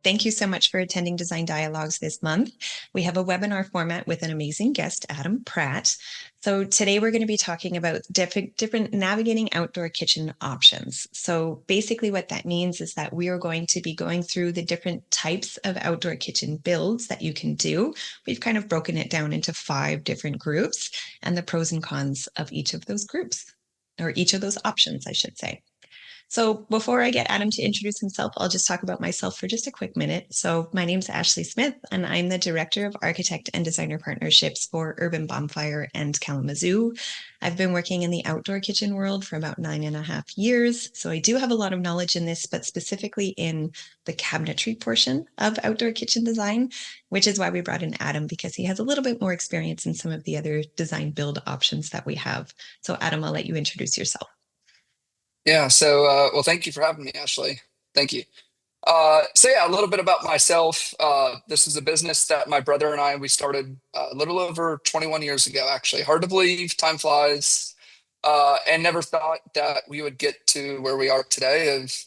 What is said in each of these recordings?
Thank you so much for attending Design Dialogues this month. We have a webinar format with an amazing guest, Adam Pratt. So today we're going to be talking about different navigating outdoor kitchen options. So basically what that means is that we are going to be going through the different types of outdoor kitchen builds that you can do. We've kind of broken it down into 5 different groups and the pros and cons of each of those groups, or each of those options, I should say. So before I get Adam to introduce himself, I'll just talk about myself for just a quick minute. So my name's Ashley Smith, and I'm the Director of Architect and Designer Partnerships for Urban Bonfire and Kalamazoo. I've been working in the outdoor kitchen world for about 9.5 years. So I do have a lot of knowledge in this, but specifically in the cabinetry portion of outdoor kitchen design, which is why we brought in Adam, because he has a little bit more experience in some of the other design build options that we have. So Adam, I'll let you introduce yourself. Yeah, well, thank you for having me, Ashley. Thank you. A little bit about myself. This is a business that my brother and we started a little over 21 years ago, actually. Hard to believe, time flies, and never thought that we would get to where we are today of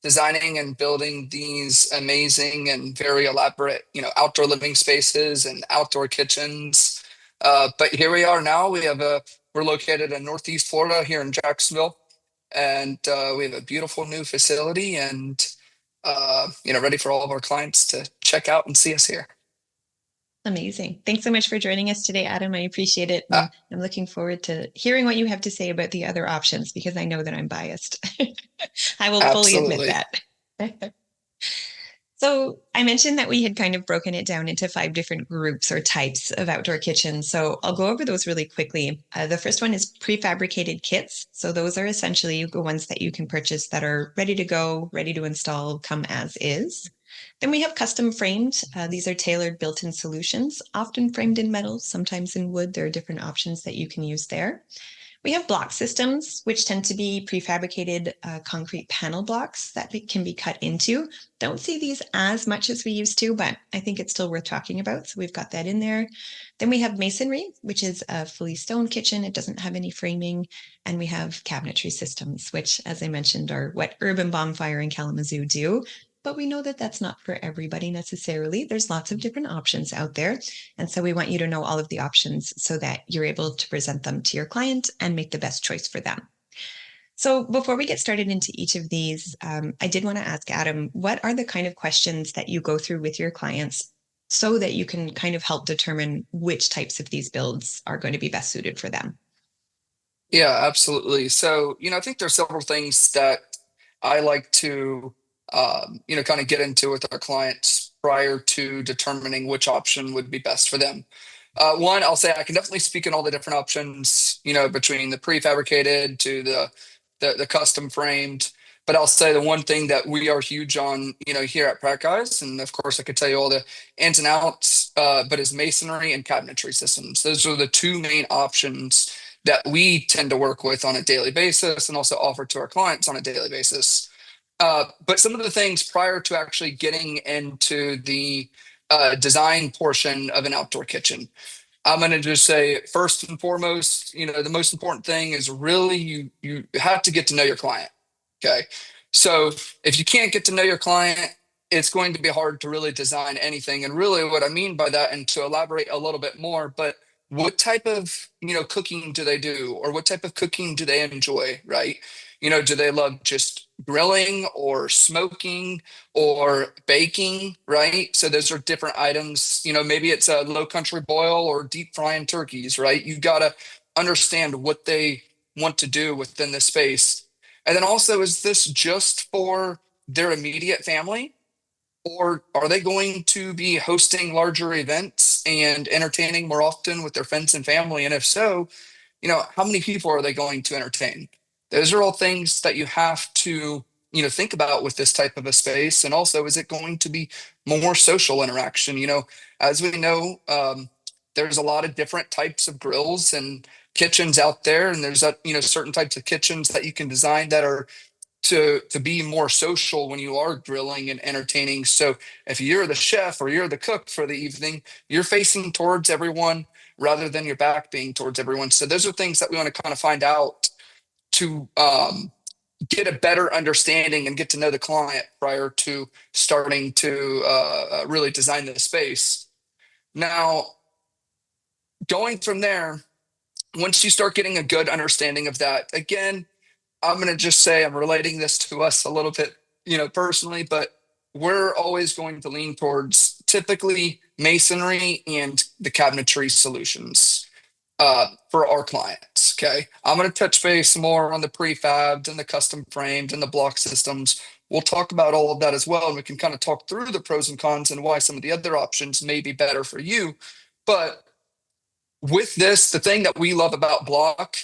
designing and building these amazing and very elaborate, outdoor living spaces and outdoor kitchens. But here we are now. We're located in Northeast Florida here in Jacksonville, and we have a beautiful new facility and ready for all of our clients to check out and see us here. Amazing. Thanks so much for joining us today, Adam. I appreciate it. Uh, And I'm looking forward to hearing what you have to say about the other options because I know that I'm biased. I will fully admit Absolutely. that. So I mentioned that we had kind of broken it down into 5 different groups or types of outdoor kitchens. So I'll go over those really quickly. The first one is prefabricated kits. So those are essentially the ones that you can purchase that are ready to go, ready to install, come as is. Then we have custom framed. These are tailored built-in solutions, often framed in metal, sometimes in wood. There are different options that you can use there. We have block systems, which tend to be prefabricated concrete panel blocks that can be cut into. Don't see these as much as we used to, but I think it's still worth talking about. So we've got that in there. Then we have masonry, which is a fully stone kitchen. It doesn't have any framing. And we have cabinetry systems, which, as I mentioned, are what Urban Bonfire and Kalamazoo do. But we know that that's not for everybody necessarily. There's lots of different options out there. And so we want you to know all of the options so that you're able to present them to your client and make the best choice for them. So before we get started into each of these, I did want to ask Adam, what are the kind of questions that you go through with your clients so that you can kind of help determine which types of these builds are going to be best suited for them? Yeah, absolutely. So, I think there's several things that I like to, kind of get into with our clients prior to determining which option would be best for them. One, I'll say I can definitely speak on all the different options, between the prefabricated to the custom framed. But I'll say the one thing that we are huge on, here at Pratt Guys, and of course I could tell you all the ins and outs, but is masonry and cabinetry systems. Those are the 2 main options that we tend to work with on a daily basis and also offer to our clients on a daily basis. But some of the things prior to actually getting into the design portion of an outdoor kitchen, I'm going to just say first and foremost, the most important thing is really you have to get to know your client. Okay. So if you can't get to know your client, it's going to be hard to really design anything. And really what I mean by that, and to elaborate a little bit more, but what type of, cooking do they do? Or what type of cooking do they enjoy? Right. Do they love just grilling or smoking or baking? Right. So those are different items. Maybe it's a low country boil or deep frying turkeys, right? You've got to understand what they want to do within the space. And then also, is this just for their immediate family? Or are they going to be hosting larger events and entertaining more often with their friends and family? And if so, how many people are they going to entertain? Those are all things that you have to, think about with this type of a space. And also, is it going to be more social interaction? As we know, there's a lot of different types of grills and kitchens out there, and there's certain types of kitchens that you can design that are to be more social when you are grilling and entertaining. So if you're the chef or you're the cook for the evening, you're facing towards everyone rather than your back being towards everyone. So those are things that we want to kind of find out to get a better understanding and get to know the client prior to starting to really design the space. Now, going from there, once you start getting a good understanding of that, again, I'm going to just say I'm relating this to us a little bit, personally, but we're always going to lean towards typically masonry and the cabinetry solutions for our clients. Okay. I'm going to touch base more on the prefabbed and the custom framed and the block systems. We'll talk about all of that as well. And we can kind of talk through the pros and cons and why some of the other options may be better for you. But with this, the thing that we love about block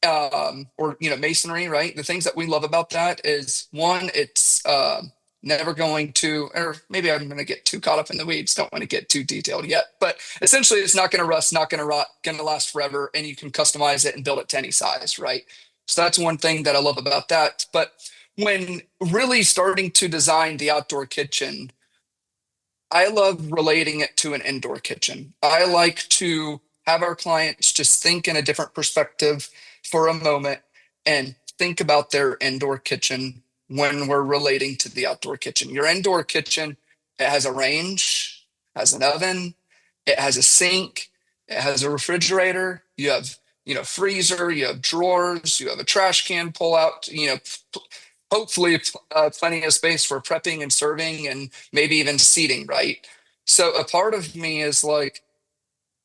or masonry, right? The things that we love about that is one, it's never going to, or maybe I'm going to get too caught up in the weeds. Don't want to get too detailed yet, but essentially, it's not going to rust, not going to rot, going to last forever, and you can customize it and build it to any size, right? So that's one thing that I love about that. But when really starting to design the outdoor kitchen, I love relating it to an indoor kitchen. I like to have our clients just think in a different perspective for a moment and think about their indoor kitchen when we're relating to the outdoor kitchen. Your indoor kitchen, it has a range, has an oven, it has a sink, it has a refrigerator, you have, freezer, you have drawers, you have a trash can pull out, hopefully plenty of space for prepping and serving and maybe even seating, right? So a part of me is like,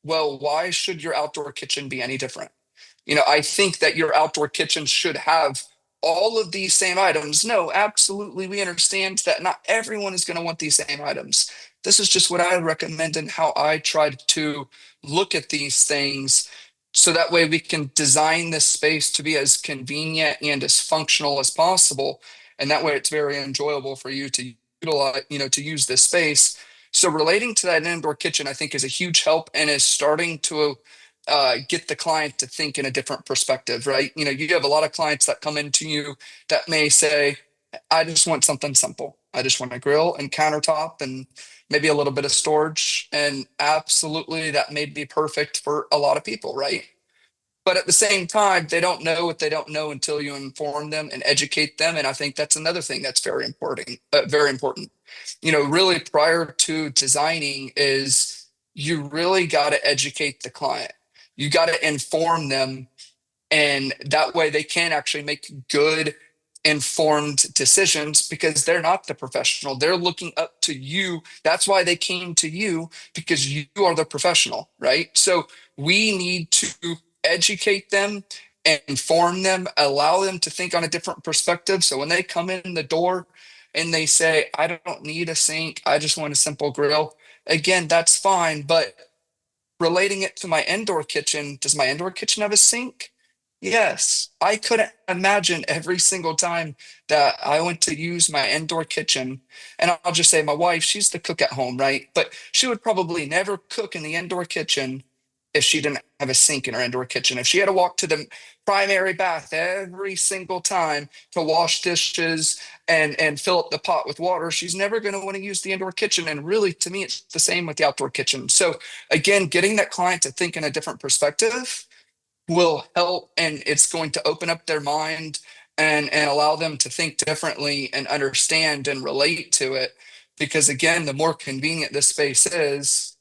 well, why should your outdoor kitchen be any different? I think that your outdoor kitchen should have all of these same items. No, absolutely. We understand that not everyone is going to want these same items. This is just what I recommend and how I tried to look at these things so that way we can design this space to be as convenient and as functional as possible. And that way it's very enjoyable for you to utilize, to use this space. So relating to that indoor kitchen, I think is a huge help and is starting to get the client to think in a different perspective, right? You have a lot of clients that come into you that may say, I just want something simple. I just want a grill and countertop and maybe a little bit of storage. And absolutely, that may be perfect for a lot of people, right? But at the same time, they don't know what they don't know until you inform them and educate them. And I think that's another thing that's very important, very important. Really prior to designing is you really got to educate the client. You got to inform them, and that way they can actually make good informed decisions because they're not the professional. They're looking up to you. That's why they came to you, because you are the professional, right? So we need to educate them and inform them, allow them to think on a different perspective. So when they come in the door and they say, I don't need a sink, I just want a simple grill, again, that's fine. But relating it to my indoor kitchen, does my indoor kitchen have a sink? Yes. I couldn't imagine every single time that I went to use my indoor kitchen, and I'll just say my wife, she's the cook at home, right? But she would probably never cook in the indoor kitchen if she didn't have a sink in her indoor kitchen. If she had to walk to the primary bath every single time to wash dishes and fill up the pot with water, she's never going to want to use the indoor kitchen. And really, to me, it's the same with the outdoor kitchen. So again, getting that client to think in a different perspective will help, and it's going to open up their mind and allow them to think differently and understand and relate to it. Because again, the more convenient this space is,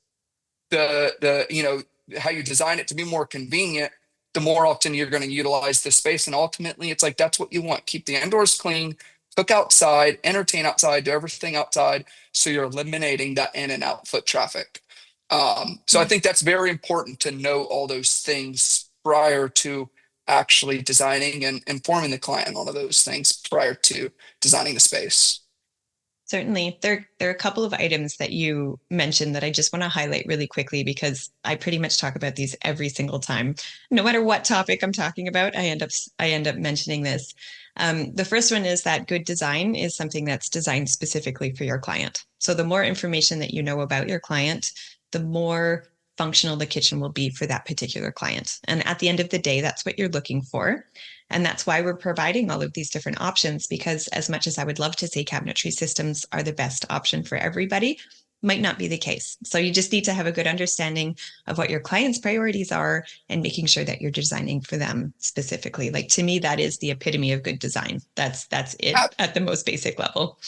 the how you design it to be more convenient, the more often you're going to utilize this space. And ultimately, it's like that's what you want. Keep the indoors clean, cook outside, entertain outside, do everything outside. So you're eliminating that in and out foot traffic. So I think that's very important to know all those things prior to actually designing and informing the client on all of those things prior to designing the space. Certainly. There are a couple of items that you mentioned that I just want to highlight really quickly because I pretty much talk about these every single time. No matter what topic I'm talking about, I end up mentioning this. The first one is that good design is something that's designed specifically for your client. So the more information that you know about your client, the more functional the kitchen will be for that particular client. And at the end of the day, that's what you're looking for. And that's why we're providing all of these different options, because as much as I would love to say cabinetry systems are the best option for everybody, might not be the case. So you just need to have a good understanding of what your client's priorities are and making sure that you're designing for them specifically. Like to me, that is the epitome of good design. That's it Ab- at the most basic level.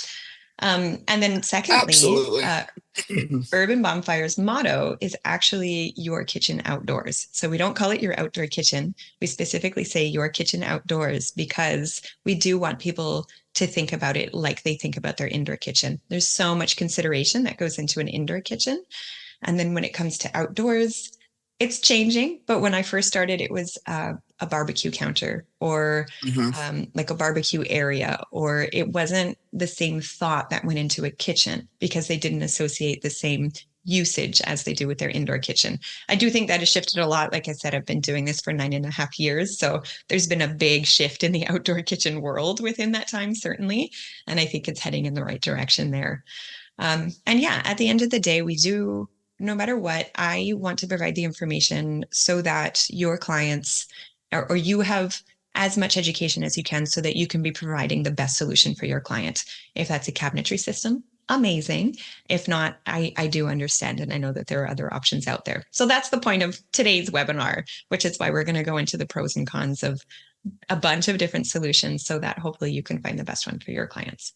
And then secondly, Absolutely. Urban Bonfire's motto is actually your kitchen outdoors. So we don't call it your outdoor kitchen. We specifically say your kitchen outdoors because we do want people to think about it like they think about their indoor kitchen. There's so much consideration that goes into an indoor kitchen. And then when it comes to outdoors, it's changing. But when I first started, it was a barbecue counter or Mhm. like a barbecue area, or it wasn't the same thought that went into a kitchen because they didn't associate the same usage as they do with their indoor kitchen. I do think that has shifted a lot. Like I said, I've been doing this for 9.5 years. So there's been a big shift in the outdoor kitchen world within that time, certainly. And I think it's heading in the right direction there. And yeah, at the end of the day, we do, no matter what, I want to provide the information so that your clients or you have as much education as you can so that you can be providing the best solution for your client. If that's a cabinetry system, amazing. If not, I do understand and I know that there are other options out there. So that's the point of today's webinar, which is why we're going to go into the pros and cons of a bunch of different solutions so that hopefully you can find the best one for your clients.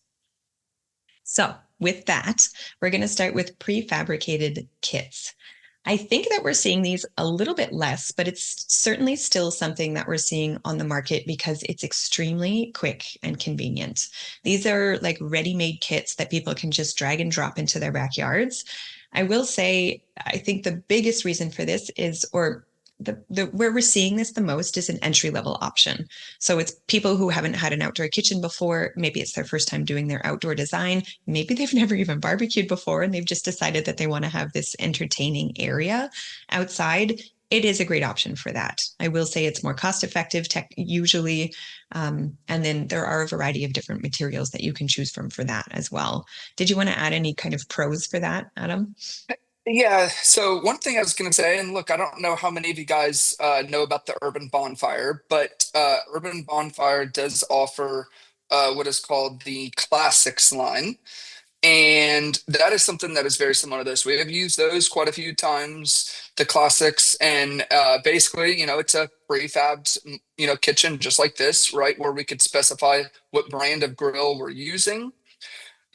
So with that, we're going to start with prefabricated kits. I think that we're seeing these a little bit less, but it's certainly still something that we're seeing on the market because it's extremely quick and convenient. These are like ready-made kits that people can just drag and drop into their backyards. I will say, I think the biggest reason for this is, or the where we're seeing this the most is an entry level option. So it's people who haven't had an outdoor kitchen before. Maybe it's their first time doing their outdoor design. Maybe they've never even barbecued before and they've just decided that they want to have this entertaining area outside. It is a great option for that. I will say it's more cost effective tech usually. And then there are a variety of different materials that you can choose from for that as well. Did you want to add any kind of pros for that, Adam? Yeah, so one thing I was going to say, and look, I don't know how many of you guys know about the Urban Bonfire, but Urban Bonfire does offer what is called the Classics line. And that is something that is very similar to this. We have used those quite a few times, the Classics, and basically, it's a prefabbed, kitchen just like this, right? Where we could specify what brand of grill we're using.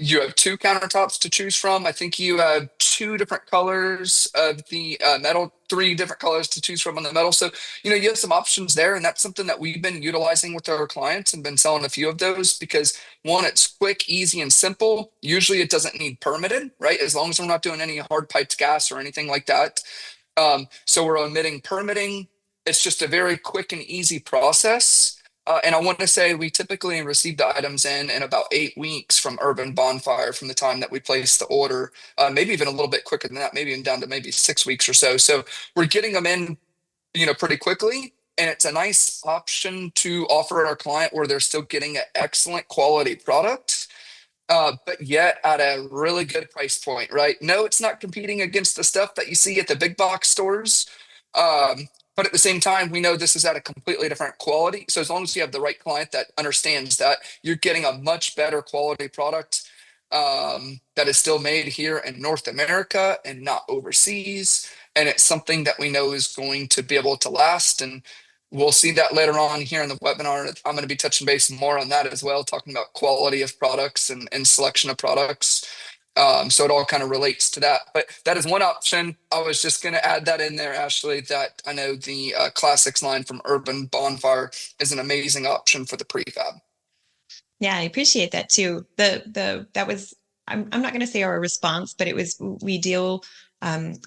You have two countertops to choose from. I think you have two different colors of the metal, three different colors to choose from on the metal. So, you have some options there. And that's something that we've been utilizing with our clients and been selling a few of those because one, it's quick, easy, and simple. Usually it doesn't need permitted, right? As long as we're not doing any hard piped gas or anything like that. So we're omitting permitting. It's just a very quick and easy process. And I want to say we typically receive the items in about 8 weeks from Urban Bonfire from the time that we place the order, maybe even a little bit quicker than that, maybe even down to maybe 6 weeks or so. So we're getting them in, pretty quickly. And it's a nice option to offer our client where they're still getting an excellent quality product, but yet at a really good price point, right? No, it's not competing against the stuff that you see at the big box stores. But at the same time, we know this is at a completely different quality. So as long as you have the right client that understands that, you're getting a much better quality product that is still made here in North America and not overseas. And it's something that we know is going to be able to last. And we'll see that later on here in the webinar. I'm going to be touching base more on that as well, talking about quality of products and selection of products. So it all kind of relates to that. But that is one option. I was just going to add that in there, Ashley, that I know the Classics line from Urban Bonfire is an amazing option for the prefab. Yeah, I appreciate that too. The that was I'm not going to say our response, but it was we deal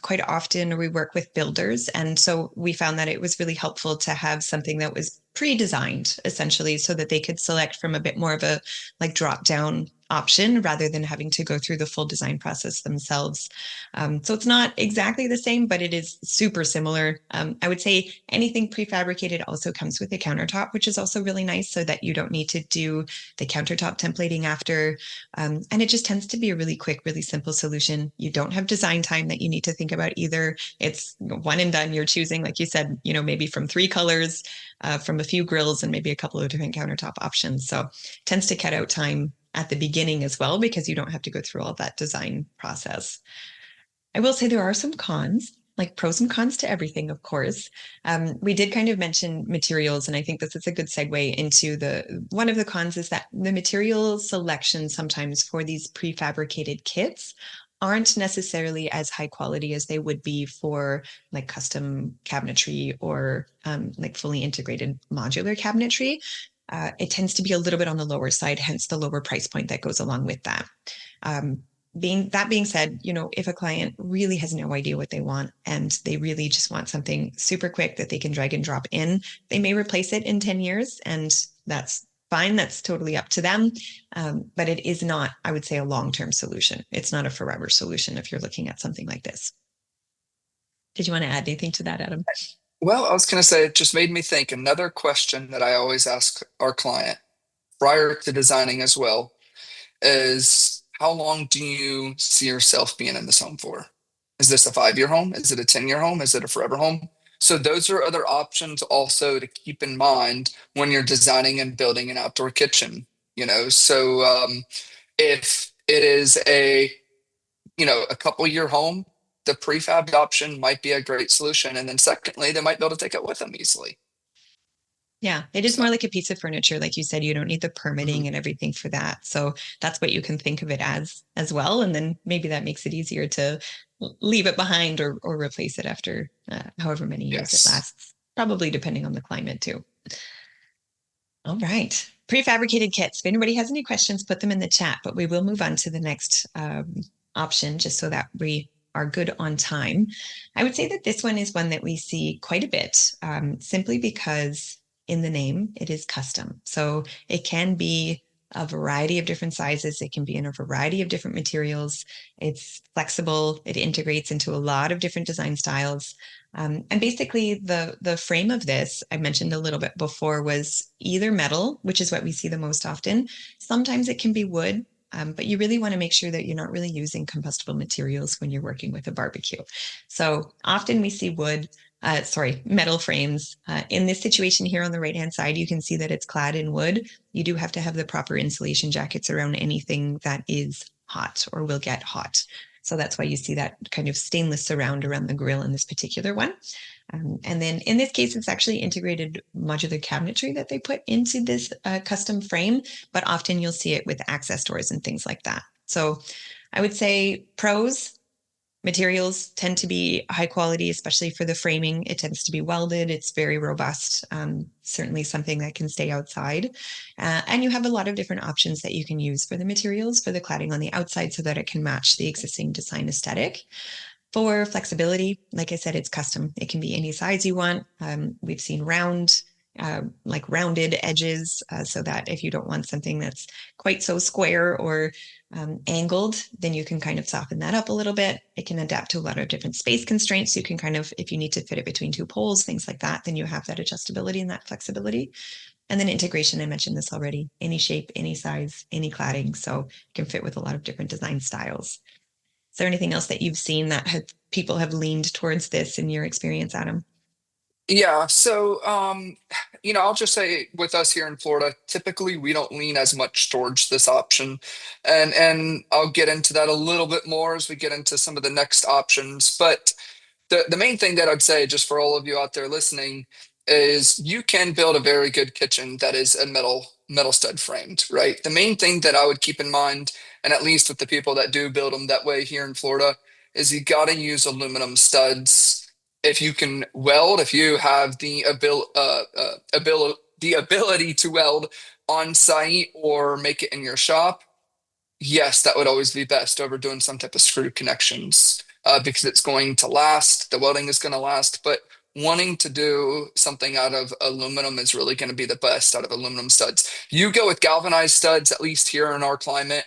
quite often or we work with builders, and so we found that it was really helpful to have something that was pre-designed essentially, so that they could select from a bit more of a like drop down option rather than having to go through the full design process themselves. So it's not exactly the same, but it is super similar. I would say anything prefabricated also comes with a countertop, which is also really nice so that you don't need to do the countertop templating after. And it just tends to be a really quick, really simple solution. You don't have design time that you need to think about either. It's one and done. You're choosing, like you said, maybe from 3 colors, from a few grills and maybe a couple of different countertop options. So it tends to cut out time at the beginning as well, because you don't have to go through all that design process. I will say there are some cons, like pros and cons to everything, of course. We did kind of mention materials, and I think this is a good segue into the one of the cons is that the material selection sometimes for these prefabricated kits aren't necessarily as high quality as they would be for like custom cabinetry or like fully integrated modular cabinetry. It tends to be a little bit on the lower side, hence the lower price point that goes along with that. Um, being said, if a client really has no idea what they want and they really just want something super quick that they can drag and drop in, they may replace it in 10 years, and that's fine. That's totally up to them. But it is not, I would say, a long-term solution. It's not a forever solution if you're looking at something like this. Did you want to add anything to that, Adam? Well, I was going to say, it just made me think another question that I always ask our client prior to designing as well is how long do you see yourself being in this home for? Is this a 5-year home? Is it a 10-year home? Is it a forever home? So those are other options also to keep in mind when you're designing and building an outdoor kitchen, So if it is a couple year home, the prefab option might be a great solution. And then secondly, they might be able to take it with them easily. Yeah, it is So, more like a piece of furniture. Like you said, you don't need the mhm. permitting and everything for that. So that's what you can think of it as well. And then maybe that makes it easier to leave it behind or replace it after however many years it Yes. lasts, probably depending on the climate too. All right. Prefabricated kits. If anybody has any questions, put them in the chat, but we will move on to the next option just so that we are good on time. I would say that this one is one that we see quite a bit simply because in the name, it is custom. So it can be a variety of different sizes. It can be in a variety of different materials. It's flexible. It integrates into a lot of different design styles. And basically, the frame of this I mentioned a little bit before was either metal, which is what we see the most often. Sometimes it can be wood, but you really want to make sure that you're not really using combustible materials when you're working with a barbecue. So often we see metal frames. In this situation here on the right-hand side, you can see that it's clad in wood. You do have to have the proper insulation jackets around anything that is hot or will get hot. So that's why you see that kind of stainless surround around the grill in this particular one. And then in this case, it's actually integrated modular cabinetry that they put into this custom frame, but often you'll see it with access doors and things like that. So I would say pros, materials tend to be high quality, especially for the framing. It tends to be welded. It's very robust, certainly something that can stay outside. And you have a lot of different options that you can use for the materials for the cladding on the outside so that it can match the existing design aesthetic. For flexibility, like I said, it's custom. It can be any size you want. We've seen like rounded edges, so that if you don't want something that's quite so square or angled, then you can kind of soften that up a little bit. It can adapt to a lot of different space constraints. You can kind of, if you need to fit it between two poles, things like that, then you have that adjustability and that flexibility. And then integration, I mentioned this already, any shape, any size, any cladding. So it can fit with a lot of different design styles. Is there anything else that you've seen that people have leaned towards this in your experience, Adam? Yeah, so I'll just say with us here in Florida, typically we don't lean as much towards this option. And I'll get into that a little bit more as we get into some of the next options. But the main thing that I'd say, just for all of you out there listening, is you can build a very good kitchen that is a metal stud framed, right? The main thing that I would keep in mind, and at least with the people that do build them that way here in Florida, is you got to use aluminum studs. If you can weld, if you have the ability to weld on site or make it in your shop, yes, that would always be best over doing some type of screw connections because it's going to last. The welding is going to last, but wanting to do something out of aluminum is really going to be the best out of aluminum studs. You go with galvanized studs, at least here in our climate.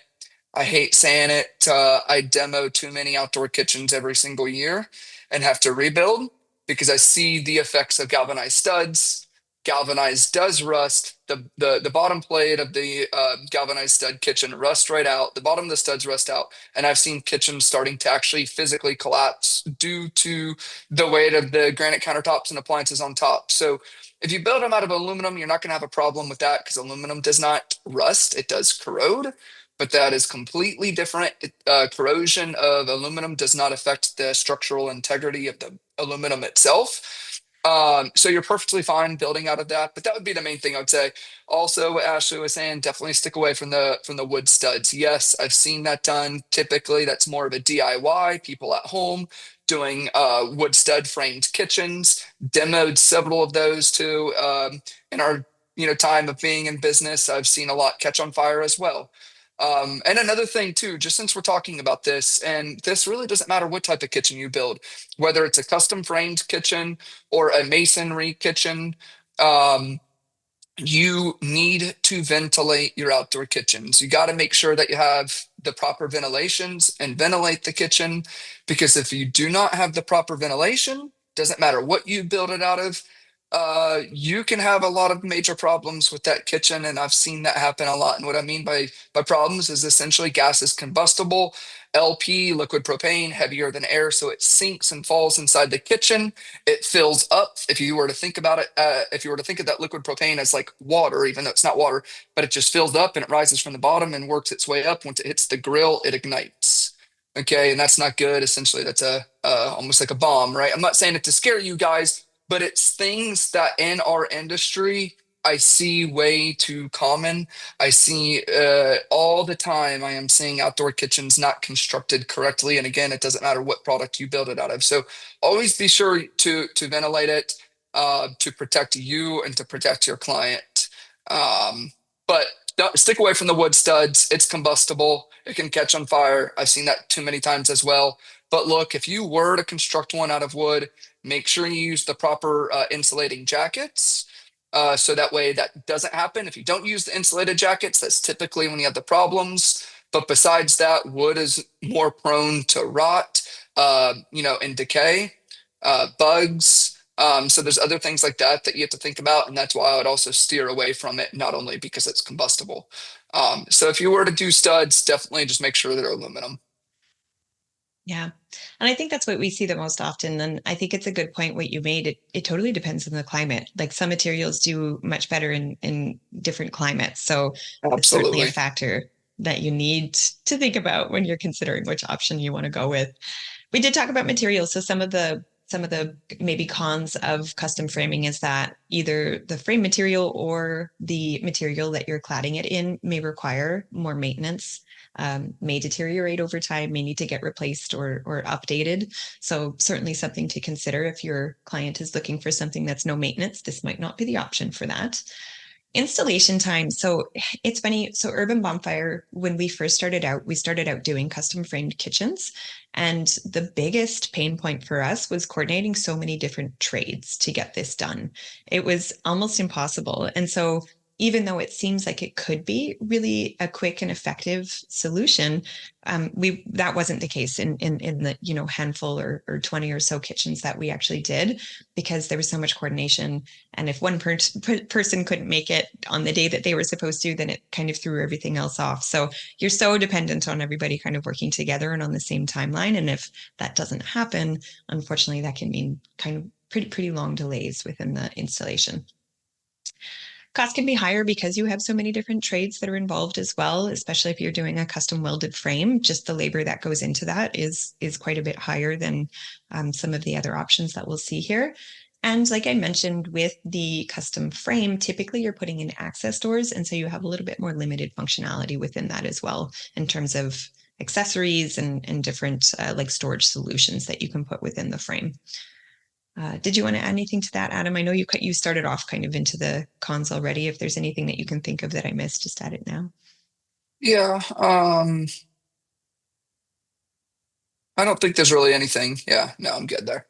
I hate saying it. I demo too many outdoor kitchens every single year and have to rebuild because I see the effects of galvanized studs. Galvanized does rust. The bottom plate of the galvanized stud kitchen rust right out. The bottom of the studs rust out, and I've seen kitchens starting to actually physically collapse due to the weight of the granite countertops and appliances on top. So If you build them out of aluminum, you're not going to have a problem with that because aluminum does not rust, it does corrode, but that is completely different. Corrosion of aluminum does not affect the structural integrity of the aluminum itself. So you're perfectly fine building out of that, but that would be the main thing I would say. Also, what Ashley was saying, definitely stick away from the wood studs. Yes, I've seen that done. Typically, that's more of a DIY, people at home doing wood stud framed kitchens. Demoed several of those too in our time of being in business. I've seen a lot catch on fire as well. And another thing too, just since we're talking about this, and this really doesn't matter what type of kitchen you build, whether it's a custom framed kitchen or a masonry kitchen, um, you need to ventilate your outdoor kitchens. You got to make sure that you have the proper ventilations and ventilate the kitchen, because if you do not have the proper ventilation, doesn't matter what you build it out of, you can have a lot of major problems with that kitchen, and I've seen that happen a lot. And what I mean by problems is essentially gas is combustible, LP, liquid propane, heavier than air, so it sinks and falls inside the kitchen. It fills up. If you were to think about it, if you were to think of that liquid propane as like water, even though it's not water, but it just fills up and it rises from the bottom and works its way up. Once it hits the grill, it ignites. Okay, and that's not good. Essentially, that's a almost like a bomb, right? I'm not saying it to scare you guys, but it's things that in our industry I see way too common. I see all the time. I am seeing outdoor kitchens not constructed correctly, and again, it doesn't matter what product you build it out of. So always be sure to ventilate it, to protect you and to protect your client. But stick away from the wood studs. It's combustible. It can catch on fire. I've seen that too many times as well. But look, if you were to construct one out of wood, make sure you use the proper insulating jackets. So that way that doesn't happen. If you don't use the insulated jackets, that's typically when you have the problems. But besides that, wood is more prone to rot, and decay, bugs. So there's other things like that that you have to think about, and that's why I would also steer away from it, not only because it's combustible. So if you were to do studs, definitely just make sure they're aluminum. Yeah. And I think that's what we see the most often. And I think it's a good point what you made. It totally depends on the climate. Like some materials do much better in different climates. So it's certainly a Absolutely. factor that you need to think about when you're considering which option you want to go with. We did talk about materials. So some of the maybe cons of custom framing is that either the frame material or the material that you're cladding it in may require more maintenance, may deteriorate over time, may need to get replaced or updated. So certainly something to consider if your client is looking for something that's no maintenance. This might not be the option for that. Installation time. So it's funny. So Urban Bonfire, when we first started out, we started out doing custom framed kitchens. And the biggest pain point for us was coordinating so many different trades to get this done. It was almost impossible. And so even though it seems like it could be really a quick and effective solution, we that wasn't the case in the handful or 20 or so kitchens that we actually did, because there was so much coordination. And if one person couldn't make it on the day that they were supposed to, then it kind of threw everything else off. So you're so dependent on everybody kind of working together and on the same timeline. And if that doesn't happen, unfortunately, that can mean kind of pretty long delays within the installation. Costs can be higher because you have so many different trades that are involved as well, especially if you're doing a custom welded frame. Just the labor that goes into that is quite a bit higher than some of the other options that we'll see here. And like I mentioned, with the custom frame, typically you're putting in access doors, and so you have a little bit more limited functionality within that as well, in terms of accessories and different like storage solutions that you can put within the frame. Did you want to add anything to that, Adam? I know you started off kind of into the cons already. If there's anything that you can think of that I missed, just add it now. Yeah. I don't think there's really anything. Yeah, no, I'm good there.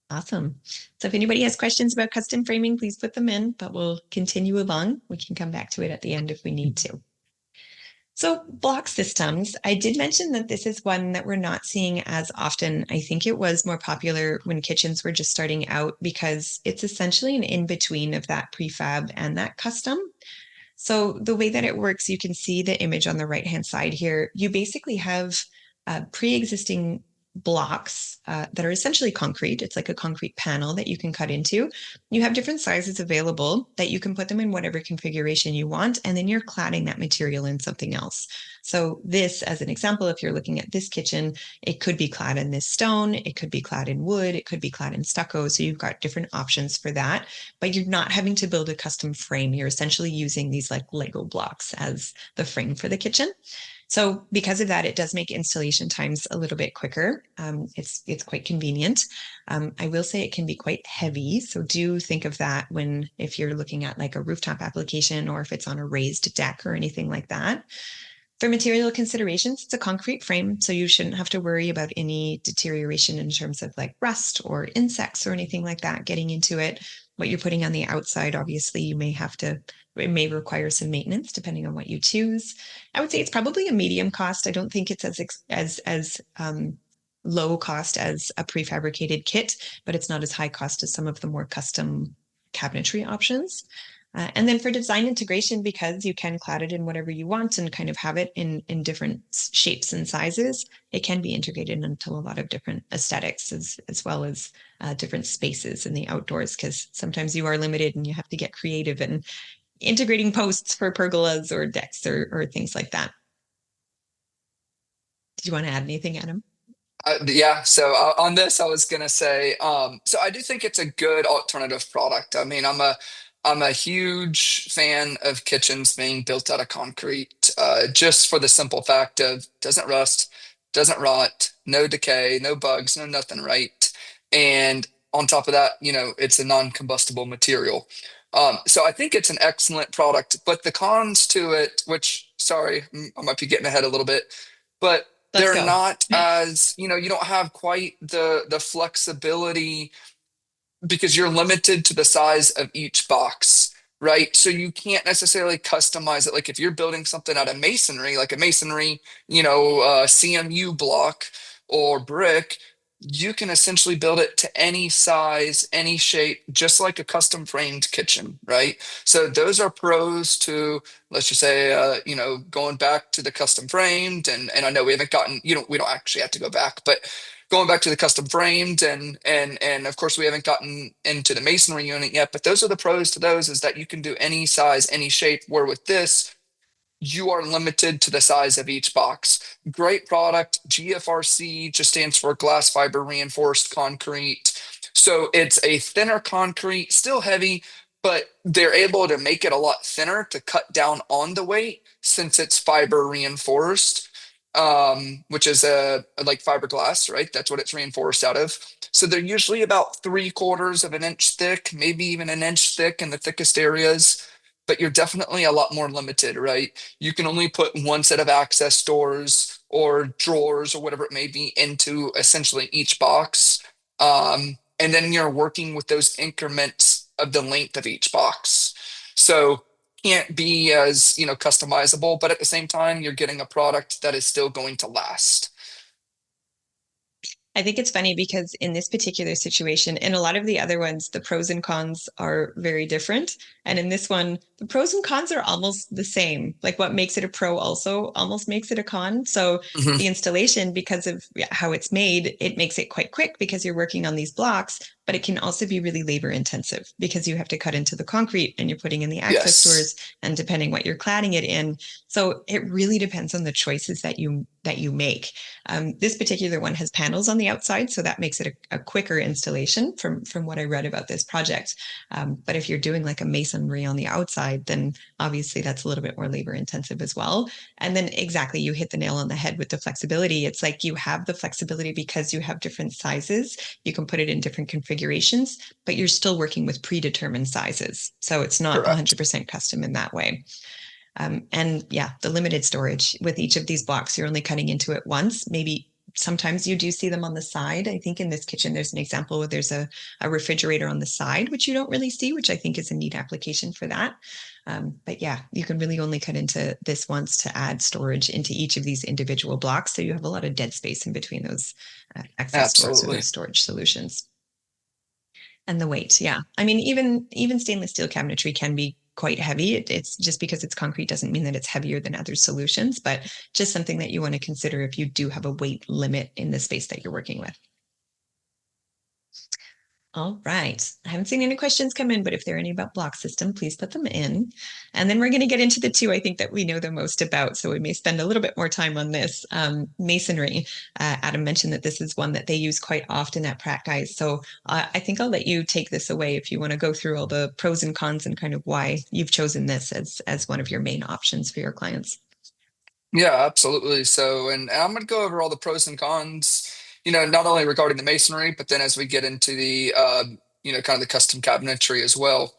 Awesome. So if anybody has questions about custom framing, please put them in, but we'll continue along. We can come back to it at the end if we need to. So block systems, I did mention that this is one that we're not seeing as often. I think it was more popular when kitchens were just starting out because it's essentially an in-between of that prefab and that custom. So the way that it works, you can see the image on the right-hand side here. You basically have pre-existing blocks that are essentially concrete. It's like a concrete panel that you can cut into. You have different sizes available that you can put them in whatever configuration you want, and then you're cladding that material in something else. So this, as an example, if you're looking at this kitchen, it could be clad in this stone, it could be clad in wood, it could be clad in stucco. So you've got different options for that, but you're not having to build a custom frame. You're essentially using these like Lego blocks as the frame for the kitchen. So because of that, it does make installation times a little bit quicker. It's quite convenient. I will say it can be quite heavy. So do think of that when if you're looking at like a rooftop application or if it's on a raised deck or anything like that. For material considerations, it's a concrete frame, so you shouldn't have to worry about any deterioration in terms of like rust or insects or anything like that getting into it. What you're putting on the outside, obviously, it may require some maintenance depending on what you choose. I would say it's probably a medium cost. I don't think it's as low cost as a prefabricated kit, but it's not as high cost as some of the more custom cabinetry options. And then for design integration, because you can clad it in whatever you want and kind of have it in different shapes and sizes, it can be integrated into a lot of different aesthetics as well as different spaces in the outdoors, because sometimes you are limited and you have to get creative and integrating posts for pergolas or decks or things like that. Did you want to add anything, Adam? Yeah, so on this, I was gonna say, so I do think it's a good alternative product. I mean, I'm a huge fan of kitchens being built out of concrete, just for the simple fact of doesn't rust, doesn't rot, no decay, no bugs, no nothing, right? And on top of that, it's a non-combustible material. So I think it's an excellent product, but the cons to it, which, sorry, I might be getting ahead a little bit, but Let's they're go. not as, you don't have quite the flexibility because you're limited to the size of each box, right? So you can't necessarily customize it. Like if you're building something out of masonry, like a masonry, CMU block or brick, you can essentially build it to any size, any shape, just like a custom framed kitchen, right? So those are pros to, let's just say, going back to the custom framed, and I know we haven't gotten, we don't actually have to go back, but going back to the custom framed and of course we haven't gotten into the masonry unit yet, but those are the pros to those is that you can do any size, any shape, where with this you are limited to the size of each box. Great product. GFRC just stands for glass fiber reinforced concrete. So it's a thinner concrete, still heavy, but they're able to make it a lot thinner to cut down on the weight since it's fiber reinforced, which is like fiberglass, right? That's what it's reinforced out of. So they're usually about 3/4 of an inch thick, maybe even an inch thick in the thickest areas, but you're definitely a lot more limited, right? You can only put one set of access doors or drawers or whatever it may be into essentially each box. And then you're working with those increments of the length of each box. So can't be as, customizable, but at the same time, you're getting a product that is still going to last. I think it's funny because in this particular situation, in a lot of the other ones, the pros and cons are very different. And in this one, the pros and cons are almost the same. Like what makes it a pro also almost makes it a con. So Mhm. the installation, because of how it's made, it makes it quite quick because you're working on these blocks, but it can also be really labor intensive because you have to cut into the concrete and you're putting in the access Yes, doors and depending what you're cladding it in. So it really depends on the choices that you make. This particular one has panels on the outside, so that makes it a quicker installation from what I read about this project. But if you're doing like a masonry on the outside, then obviously that's a little bit more labor intensive as well. And then exactly, you hit the nail on the head with the flexibility. It's like you have the flexibility because you have different sizes. You can put it in different configurations, but you're still working with predetermined sizes. So it's not correct. 100% custom in that way. And yeah, the limited storage with each of these blocks, you're only cutting into it once. Maybe sometimes you do see them on the side. I think in this kitchen, there's an example where there's a refrigerator on the side, which you don't really see, which I think is a neat application for that. But yeah, you can really only cut into this once to add storage into each of these individual blocks. So you have a lot of dead space in between those access doors or Absolutely. those storage solutions. And the weight, yeah. I mean, even stainless steel cabinetry can be quite heavy. It's just because it's concrete doesn't mean that it's heavier than other solutions, but just something that you want to consider if you do have a weight limit in the space that you're working with. All right. I haven't seen any questions come in, but if there are any about block system, please put them in. And then we're going to get into the two I think that we know the most about. So we may spend a little bit more time on this. Masonry. Adam mentioned that this is one that they use quite often at Pratt, guys. So I think I'll let you take this away if you want to go through all the pros and cons and kind of why you've chosen this as one of your main options for your clients. Yeah, absolutely. So, and I'm going to go over all the pros and cons, not only regarding the masonry, but then as we get into the, kind of the custom cabinetry as well,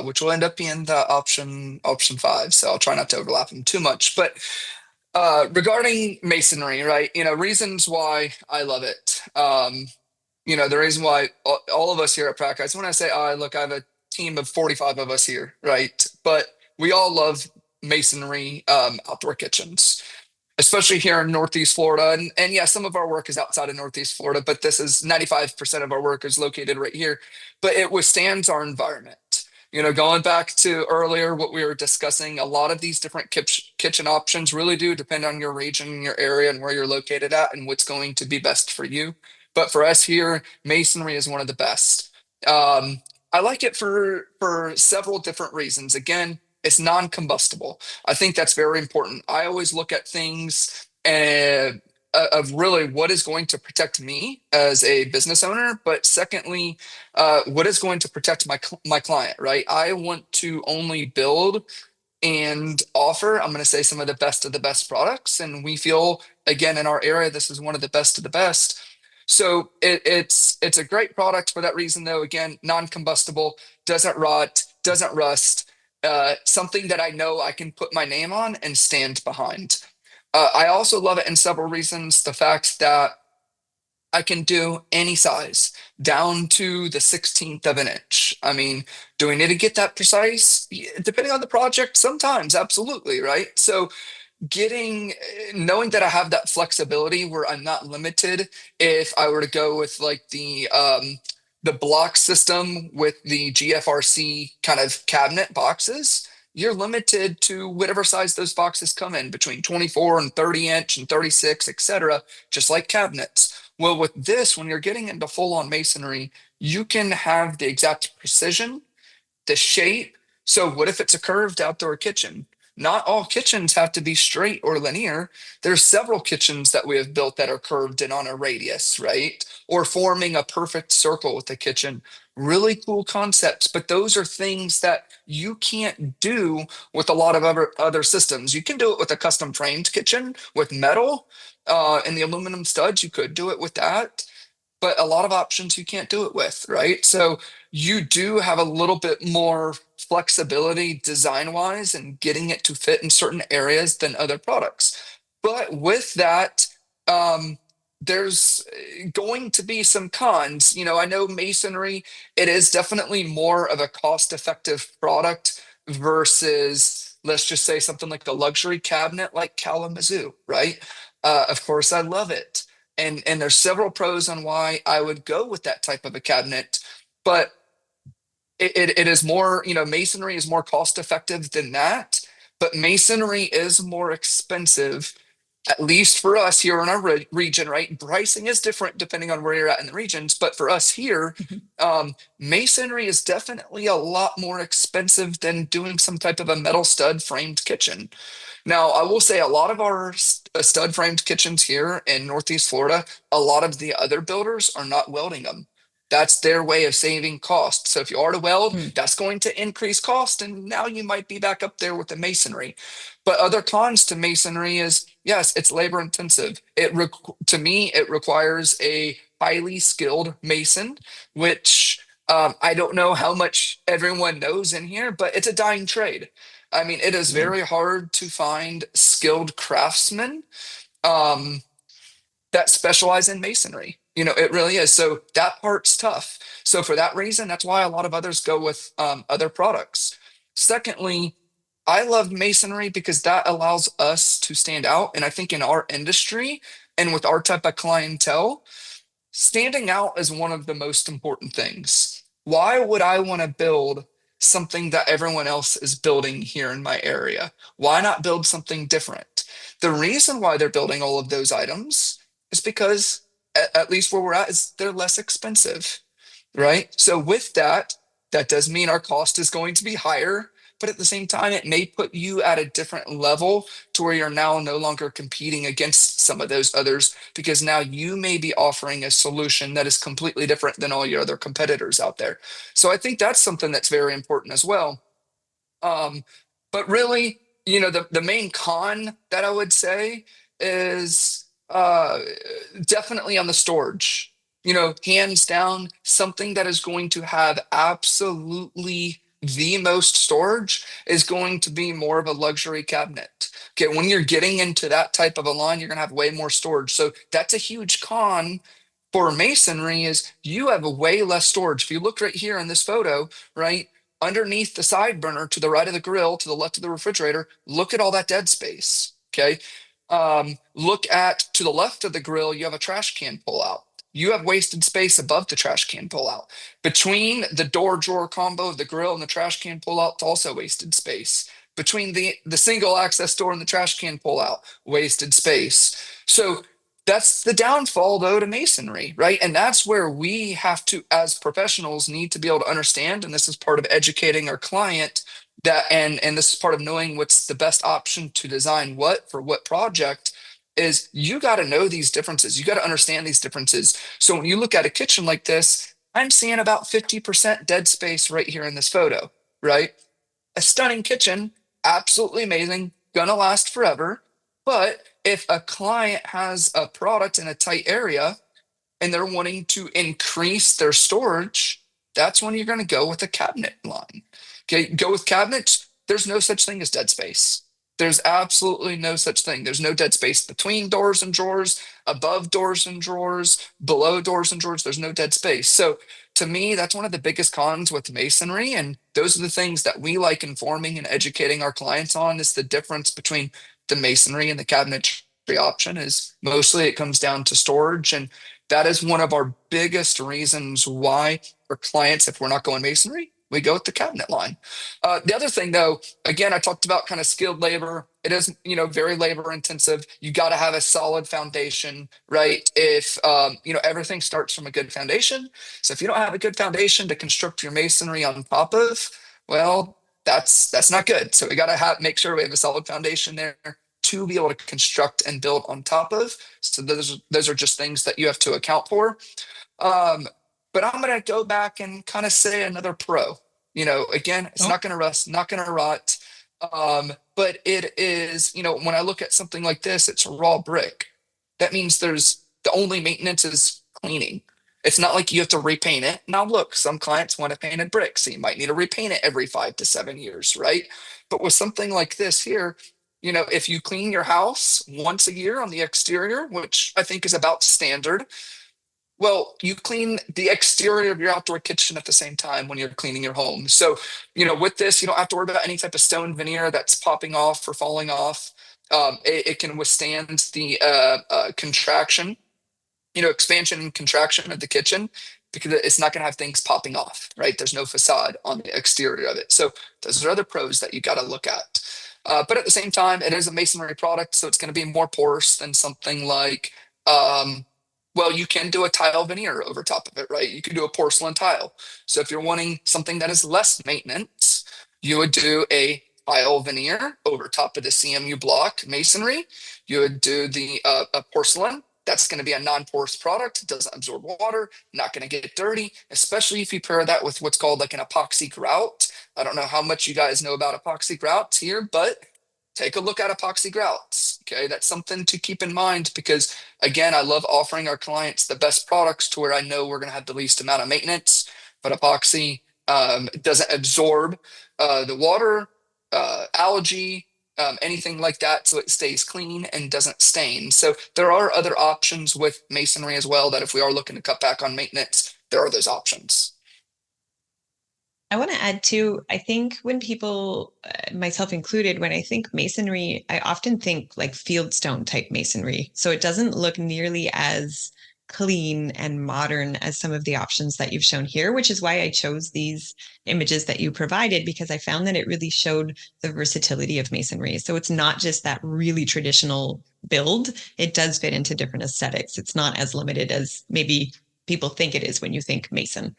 which will end up being the option five. So I'll try not to overlap them too much. But regarding masonry, right? Reasons why I love it. The reason why all of us here at Pratt Guys, when I say look, I have a team of 45 of us here, right? But we all love masonry outdoor kitchens, especially here in Northeast Florida. And yeah, some of our work is outside of Northeast Florida, but this is 95% of our work is located right here. But it withstands our environment. Going back to earlier, what we were discussing, a lot of these different kitchen options really do depend on your region, your area, and where you're located at, and what's going to be best for you. But for us here, masonry is one of the best. I like it for several different reasons. Again, it's non-combustible. I think that's very important. I always look at things of really what is going to protect me as a business owner, but secondly, what is going to protect my client, right? I want to only build and offer, I'm going to say, some of the best products, and we feel again in our area this is one of the best of the best. So it's a great product for that reason, though. Again, non-combustible, doesn't rot, doesn't rust. Something that I know I can put my name on and stand behind. I also love it in several reasons. The fact that I can do any size down to the 16th of an inch. I mean, do we need to get that precise? Yeah, depending on the project, sometimes, absolutely, right? So knowing that I have that flexibility where I'm not limited if I were to go with like the block system with the GFRC kind of cabinet boxes, you're limited to whatever size those boxes come in between 24 and 30 inch and 36, etc., just like cabinets. Well, with this, when you're getting into full-on masonry, you can have the exact precision, the shape. So what if it's a curved outdoor kitchen? Not all kitchens have to be straight or linear. There's several kitchens that we have built that are curved and on a radius, right? Or forming a perfect circle with the kitchen. Really cool concepts, but those are things that you can't do with a lot of other systems. You can do it with a custom framed kitchen with metal and the aluminum studs. You could do it with that, but a lot of options you can't do it with, right? So you do have a little bit more flexibility design wise and getting it to fit in certain areas than other products. But with that, there's going to be some cons. I know masonry, it is definitely more of a cost-effective product versus, let's just say, something like the luxury cabinet like Kalamazoo, right? Of course, I love it. And there's several pros on why I would go with that type of a cabinet, but it is more, masonry is more cost effective than that, but masonry is more expensive, at least for us here in our region, right? Pricing is different depending on where you're at in the regions, but for us here, masonry is definitely a lot more expensive than doing some type of a metal stud framed kitchen. Now, I will say a lot of our stud framed kitchens here in Northeast Florida, a lot of the other builders are not welding them. That's their way of saving cost. So if you are to weld, Mm. that's going to increase cost. And now you might be back up there with the masonry. But other cons to masonry is, yes, it's labor intensive. To me, it requires a highly skilled mason, which I don't know how much everyone knows in here, but it's a dying trade. I mean, it is Yeah. very hard to find skilled craftsmen um, that specialize in masonry. It really is. So that part's tough. So for that reason, that's why a lot of others go with other products. Secondly, I love masonry because that allows us to stand out. And I think in our industry and with our type of clientele, standing out is one of the most important things. Why would I want to build something that everyone else is building here in my area? Why not build something different? The reason why they're building all of those items is because, at least where we're at, is they're less expensive, right? So with that, that does mean our cost is going to be higher, but at the same time, it may put you at a different level to where you're now no longer competing against some of those others because now you may be offering a solution that is completely different than all your other competitors out there. So I think that's something that's very important as well. Um, but really, the main con that I would say is definitely on the storage. Hands down, something that is going to have absolutely the most storage is going to be more of a luxury cabinet. Okay, when you're getting into that type of a line, you're going to have way more storage. So that's a huge con for masonry is you have a way less storage. If you look right here in this photo, right? Underneath the side burner to the right of the grill, to the left of the refrigerator, look at all that dead space. Okay. Look at to the left of the grill, you have a trash can pull out. You have wasted space above the trash can pull out. Between the door drawer combo of the grill and the trash can pull out, it's also wasted space. Between the single access door and the trash can pull out, wasted space. So that's the downfall though to masonry, right? And that's where we have to, as professionals, need to be able to understand, and this is part of educating our client that and this is part of knowing what's the best option to design what for what project is you got to know these differences. You got to understand these differences. So when you look at a kitchen like this, I'm seeing about 50% dead space right here in this photo, right? A stunning kitchen, absolutely amazing, gonna last forever. But if a client has a product in a tight area and they're wanting to increase their storage, that's when you're going to go with a cabinet line. Okay, go with cabinets. There's no such thing as dead space. There's absolutely no such thing. There's no dead space between doors and drawers, above doors and drawers, below doors and drawers. There's no dead space. So to me, that's one of the biggest cons with masonry. And those are the things that we like informing and educating our clients on is the difference between the masonry and the cabinetry option is mostly it comes down to storage. And that is one of our biggest reasons why our clients, if we're not going masonry, we go with the cabinet line. The other thing, though, again, I talked about kind of skilled labor. It is, very labor intensive. You got to have a solid foundation, right? If, everything starts from a good foundation. So if you don't have a good foundation to construct your masonry on top of, well, that's not good. So we got to make sure we have a solid foundation there to be able to construct and build on top of. So those are just things that you have to account for. Um, but I'm gonna go back and kind of say another pro. Again, it's Oh, not gonna rust, not gonna rot. But it is, when I look at something like this, it's a raw brick. That means there's the only maintenance is cleaning. It's not like you have to repaint it. Now, look, some clients want a painted brick, so you might need to repaint it every 5 to 7 years, right? But with something like this here, if you clean your house once a year on the exterior, which I think is about standard, well, you clean the exterior of your outdoor kitchen at the same time when you're cleaning your home. So, with this, you don't have to worry about any type of stone veneer that's popping off or falling off. It can withstand the contraction, expansion and contraction of the kitchen because it's not going to have things popping off, right? There's no facade on the exterior of it. So those are other pros that you got to look at. But at the same time, it is a masonry product, so it's going to be more porous than something like, well, you can do a tile veneer over top of it, right? You can do a porcelain tile. So if you're wanting something that is less maintenance, you would do a tile veneer over top of the CMU block masonry. You would do the a porcelain. That's going to be a non-porous product. It doesn't absorb water, not going to get dirty, especially if you pair that with what's called like an epoxy grout. I don't know how much you guys know about epoxy grouts here, but take a look at epoxy grouts. Okay, that's something to keep in mind because, again, I love offering our clients the best products to where I know we're going to have the least amount of maintenance. But epoxy doesn't absorb the water, algae, anything like that, so it stays clean and doesn't stain. So there are other options with masonry as well that if we are looking to cut back on maintenance, there are those options. I want to add too, I think when people, myself included, when I think masonry, I often think like fieldstone type masonry. So it doesn't look nearly as clean and modern as some of the options that you've shown here, which is why I chose these images that you provided, because I found that it really showed the versatility of masonry. So it's not just that really traditional build, it does fit into different aesthetics. It's not as limited as maybe people think it is when you think mason.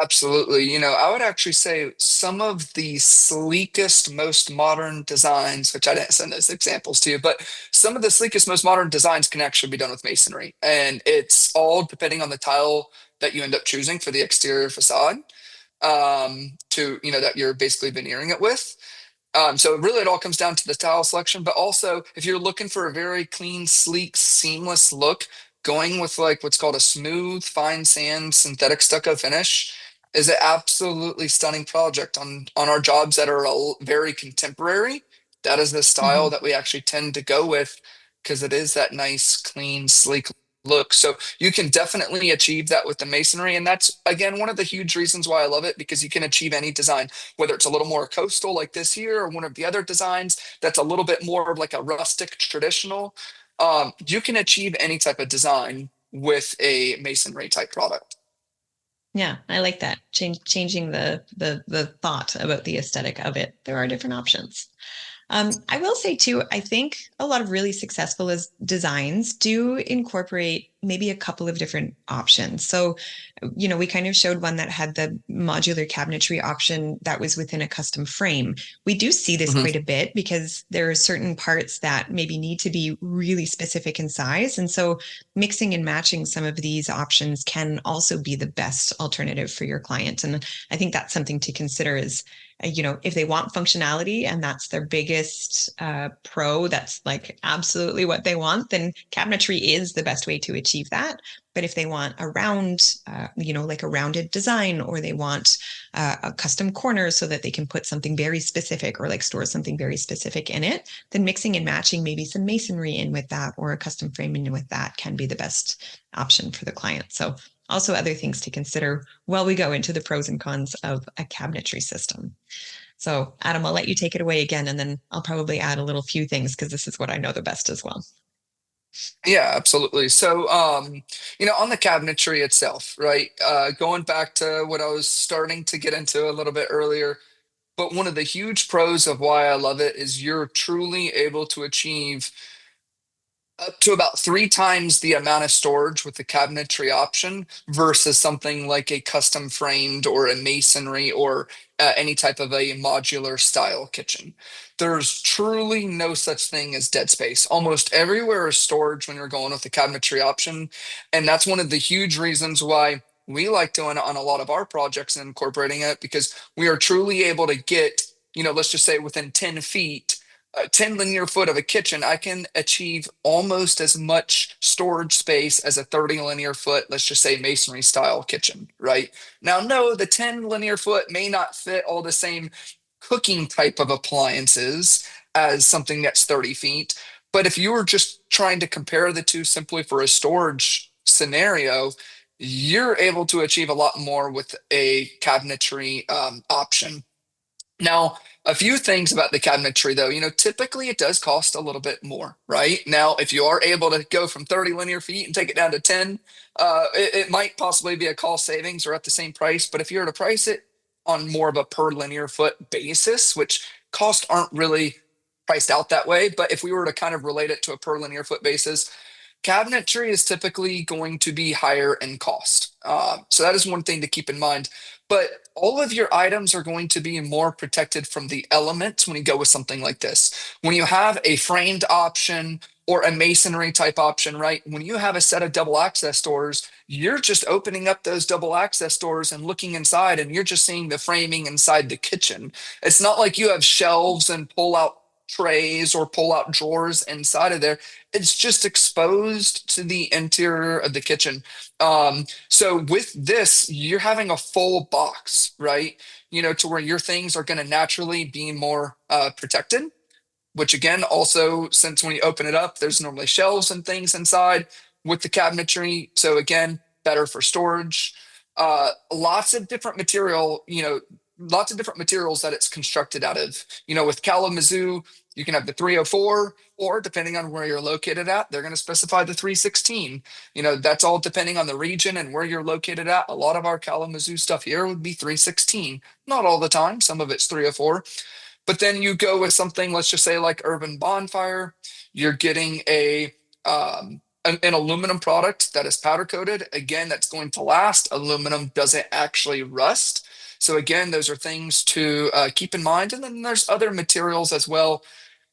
Absolutely. I would actually say some of the sleekest, most modern designs, which I didn't send those examples to you, but some of the sleekest, most modern designs can actually be done with masonry. And it's all depending on the tile that you end up choosing for the exterior facade, that you're basically veneering it with. So really it all comes down to the tile selection, but also if you're looking for a very clean, sleek, seamless look, going with like what's called a smooth, fine sand synthetic stucco finish is an absolutely stunning project on our jobs that are very contemporary. That is the style Mhm. that we actually tend to go with because it is that nice, clean, sleek look. So you can definitely achieve that with the masonry. And that's again one of the huge reasons why I love it, because you can achieve any design, whether it's a little more coastal like this here or one of the other designs that's a little bit more of like a rustic traditional. You can achieve any type of design with a masonry type product. Yeah, I like that. Changing the thought about the aesthetic of it. There are different options. I will say too, I think a lot of really successful as designs do incorporate maybe a couple of different options. So, we kind of showed one that had the modular cabinetry option that was within a custom frame. We do see this Mhm. quite a bit because there are certain parts that maybe need to be really specific in size. And so mixing and matching some of these options can also be the best alternative for your client. And I think that's something to consider is if they want functionality and that's their biggest pro, that's like absolutely what they want, then cabinetry is the best way to achieve that. But if they want a round, like a rounded design, or they want a custom corner so that they can put something very specific or like store something very specific in it, then mixing and matching maybe some masonry in with that or a custom frame in with that can be the best option for the client. So also other things to consider while we go into the pros and cons of a cabinetry system. So, Adam, I'll let you take it away again, and then I'll probably add a little few things because this is what I know the best as well. Yeah, absolutely. So, on the cabinetry itself, right? Going back to what I was starting to get into a little bit earlier, but one of the huge pros of why I love it is you're truly able to achieve up to about 3 times the amount of storage with the cabinetry option versus something like a custom framed or a masonry or any type of a modular style kitchen. There's truly no such thing as dead space. Almost everywhere is storage when you're going with the cabinetry option. And that's one of the huge reasons why we like doing it on a lot of our projects and incorporating it, because we are truly able to get, let's just say within 10 feet 10 linear foot of a kitchen, I can achieve almost as much storage space as a 30 linear foot, let's just say masonry style kitchen, right? Now, no, the 10 linear foot may not fit all the same cooking type of appliances as something that's 30 feet. But if you were just trying to compare the two simply for a storage scenario, you're able to achieve a lot more with a cabinetry option. Now, a few things about the cabinetry, though. Typically it does cost a little bit more, right? Now, if you are able to go from 30 linear feet and take it down to 10, it might possibly be a cost savings or at the same price. But if you were to price it on more of a per linear foot basis, which costs aren't really priced out that way, but if we were to kind of relate it to a per linear foot basis, cabinetry is typically going to be higher in cost. So that is one thing to keep in mind. But all of your items are going to be more protected from the elements when you go with something like this. When you have a framed option or a masonry type option, right? When you have a set of double access doors, you're just opening up those double access doors and looking inside, and you're just seeing the framing inside the kitchen. It's not like you have shelves and pull out trays or pull out drawers inside of there. It's just exposed to the interior of the kitchen. So with this, you're having a full box, right? To where your things are going to naturally be more protected, which again, also, since when you open it up, there's normally shelves and things inside with the cabinetry. So again, better for storage. Lots of different material, lots of different materials that it's constructed out of. With Kalamazoo, you can have the 304, or depending on where you're located at, they're going to specify the 316. That's all depending on the region and where you're located at. A lot of our Kalamazoo stuff here would be 316. Not all the time. Some of it's 304. But then you go with something, let's just say like Urban Bonfire, you're getting an aluminum product that is powder coated. Again, that's going to last. Aluminum doesn't actually rust. So again, those are things to keep in mind. And then there's other materials as well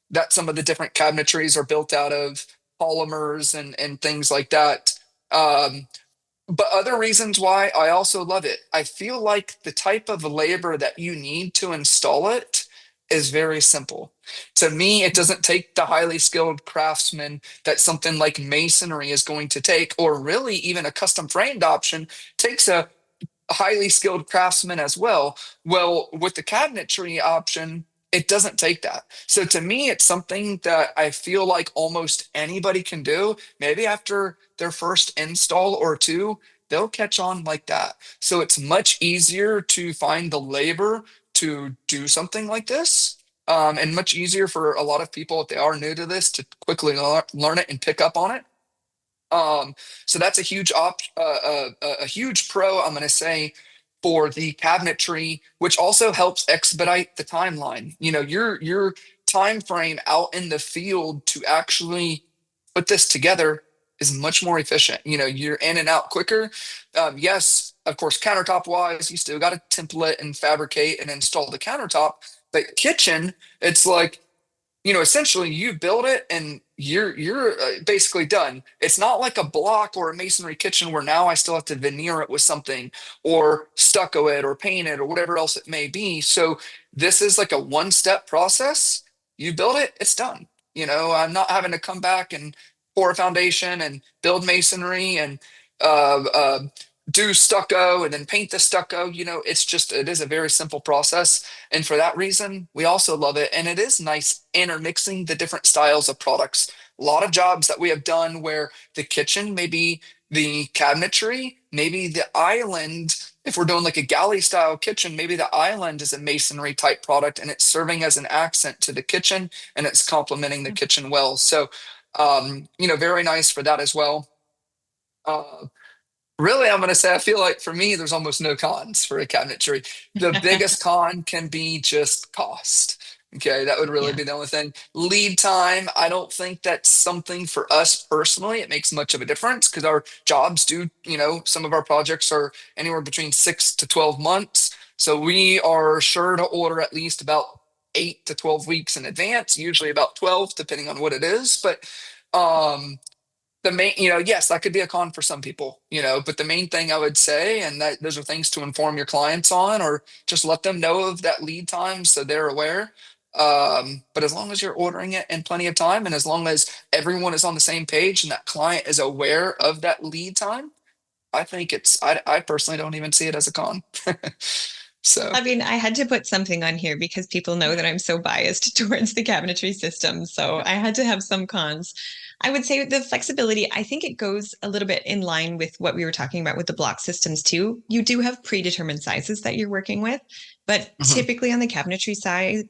that some of the different cabinetries are built out of, polymers and things like that. But other reasons why I also love it, I feel like the type of labor that you need to install it is very simple. To me, it doesn't take the highly skilled craftsman that something like masonry is going to take, or really even a custom framed option takes a highly skilled craftsman as well. Well, with the cabinetry option, it doesn't take that. So to me, it's something that I feel like almost anybody can do. Maybe after their first install or two, they'll catch on like that. So it's much easier to find the labor to do something like this. And much easier for a lot of people, if they are new to this, to quickly learn it and pick up on it. So that's a huge pro, I'm going to say, for the cabinetry, which also helps expedite the timeline. Your time frame out in the field to actually put this together is much more efficient. You're in and out quicker. Yes, of course, countertop wise, you still got to template and fabricate and install the countertop, but kitchen, it's like, essentially you build it and you're basically done. It's not like a block or a masonry kitchen where now I still have to veneer it with something or stucco it or paint it or whatever else it may be. So this is like a one-step process. You build it, it's done. I'm not having to come back and pour a foundation and build masonry and uh, uh, do stucco and then paint the stucco. It is a very simple process. And for that reason, we also love it. And it is nice intermixing the different styles of products. A lot of jobs that we have done where the kitchen, maybe the cabinetry, maybe the island, if we're doing like a galley style kitchen, maybe the island is a masonry type product and it's serving as an accent to the kitchen and it's complementing the kitchen well. So, very nice for that as well. Uh, Really, I'm going to say I feel like for me, there's almost no cons for a cabinetry. The biggest con can be just cost. Okay, that would really Yeah. be the only thing. Lead time, I don't think that's something for us personally. It makes much of a difference because our jobs do, some of our projects are anywhere between 6 to 12 months. So we are sure to order at least about 8 to 12 weeks in advance, usually about 12, depending on what it is. But um, the main, yes, that could be a con for some people, but the main thing I would say, and that those are things to inform your clients on, or just let them know of that lead time so they're aware. But as long as you're ordering it in plenty of time, and as long as everyone is on the same page and that client is aware of that lead time, I think I personally don't even see it as a con. So, I mean, I had to put something on here because people know that I'm so biased towards the cabinetry system. So yeah. I had to have some cons. I would say the flexibility, I think it goes a little bit in line with what we were talking about with the block systems too. You do have predetermined sizes that you're working with, but Mhm. typically on the cabinetry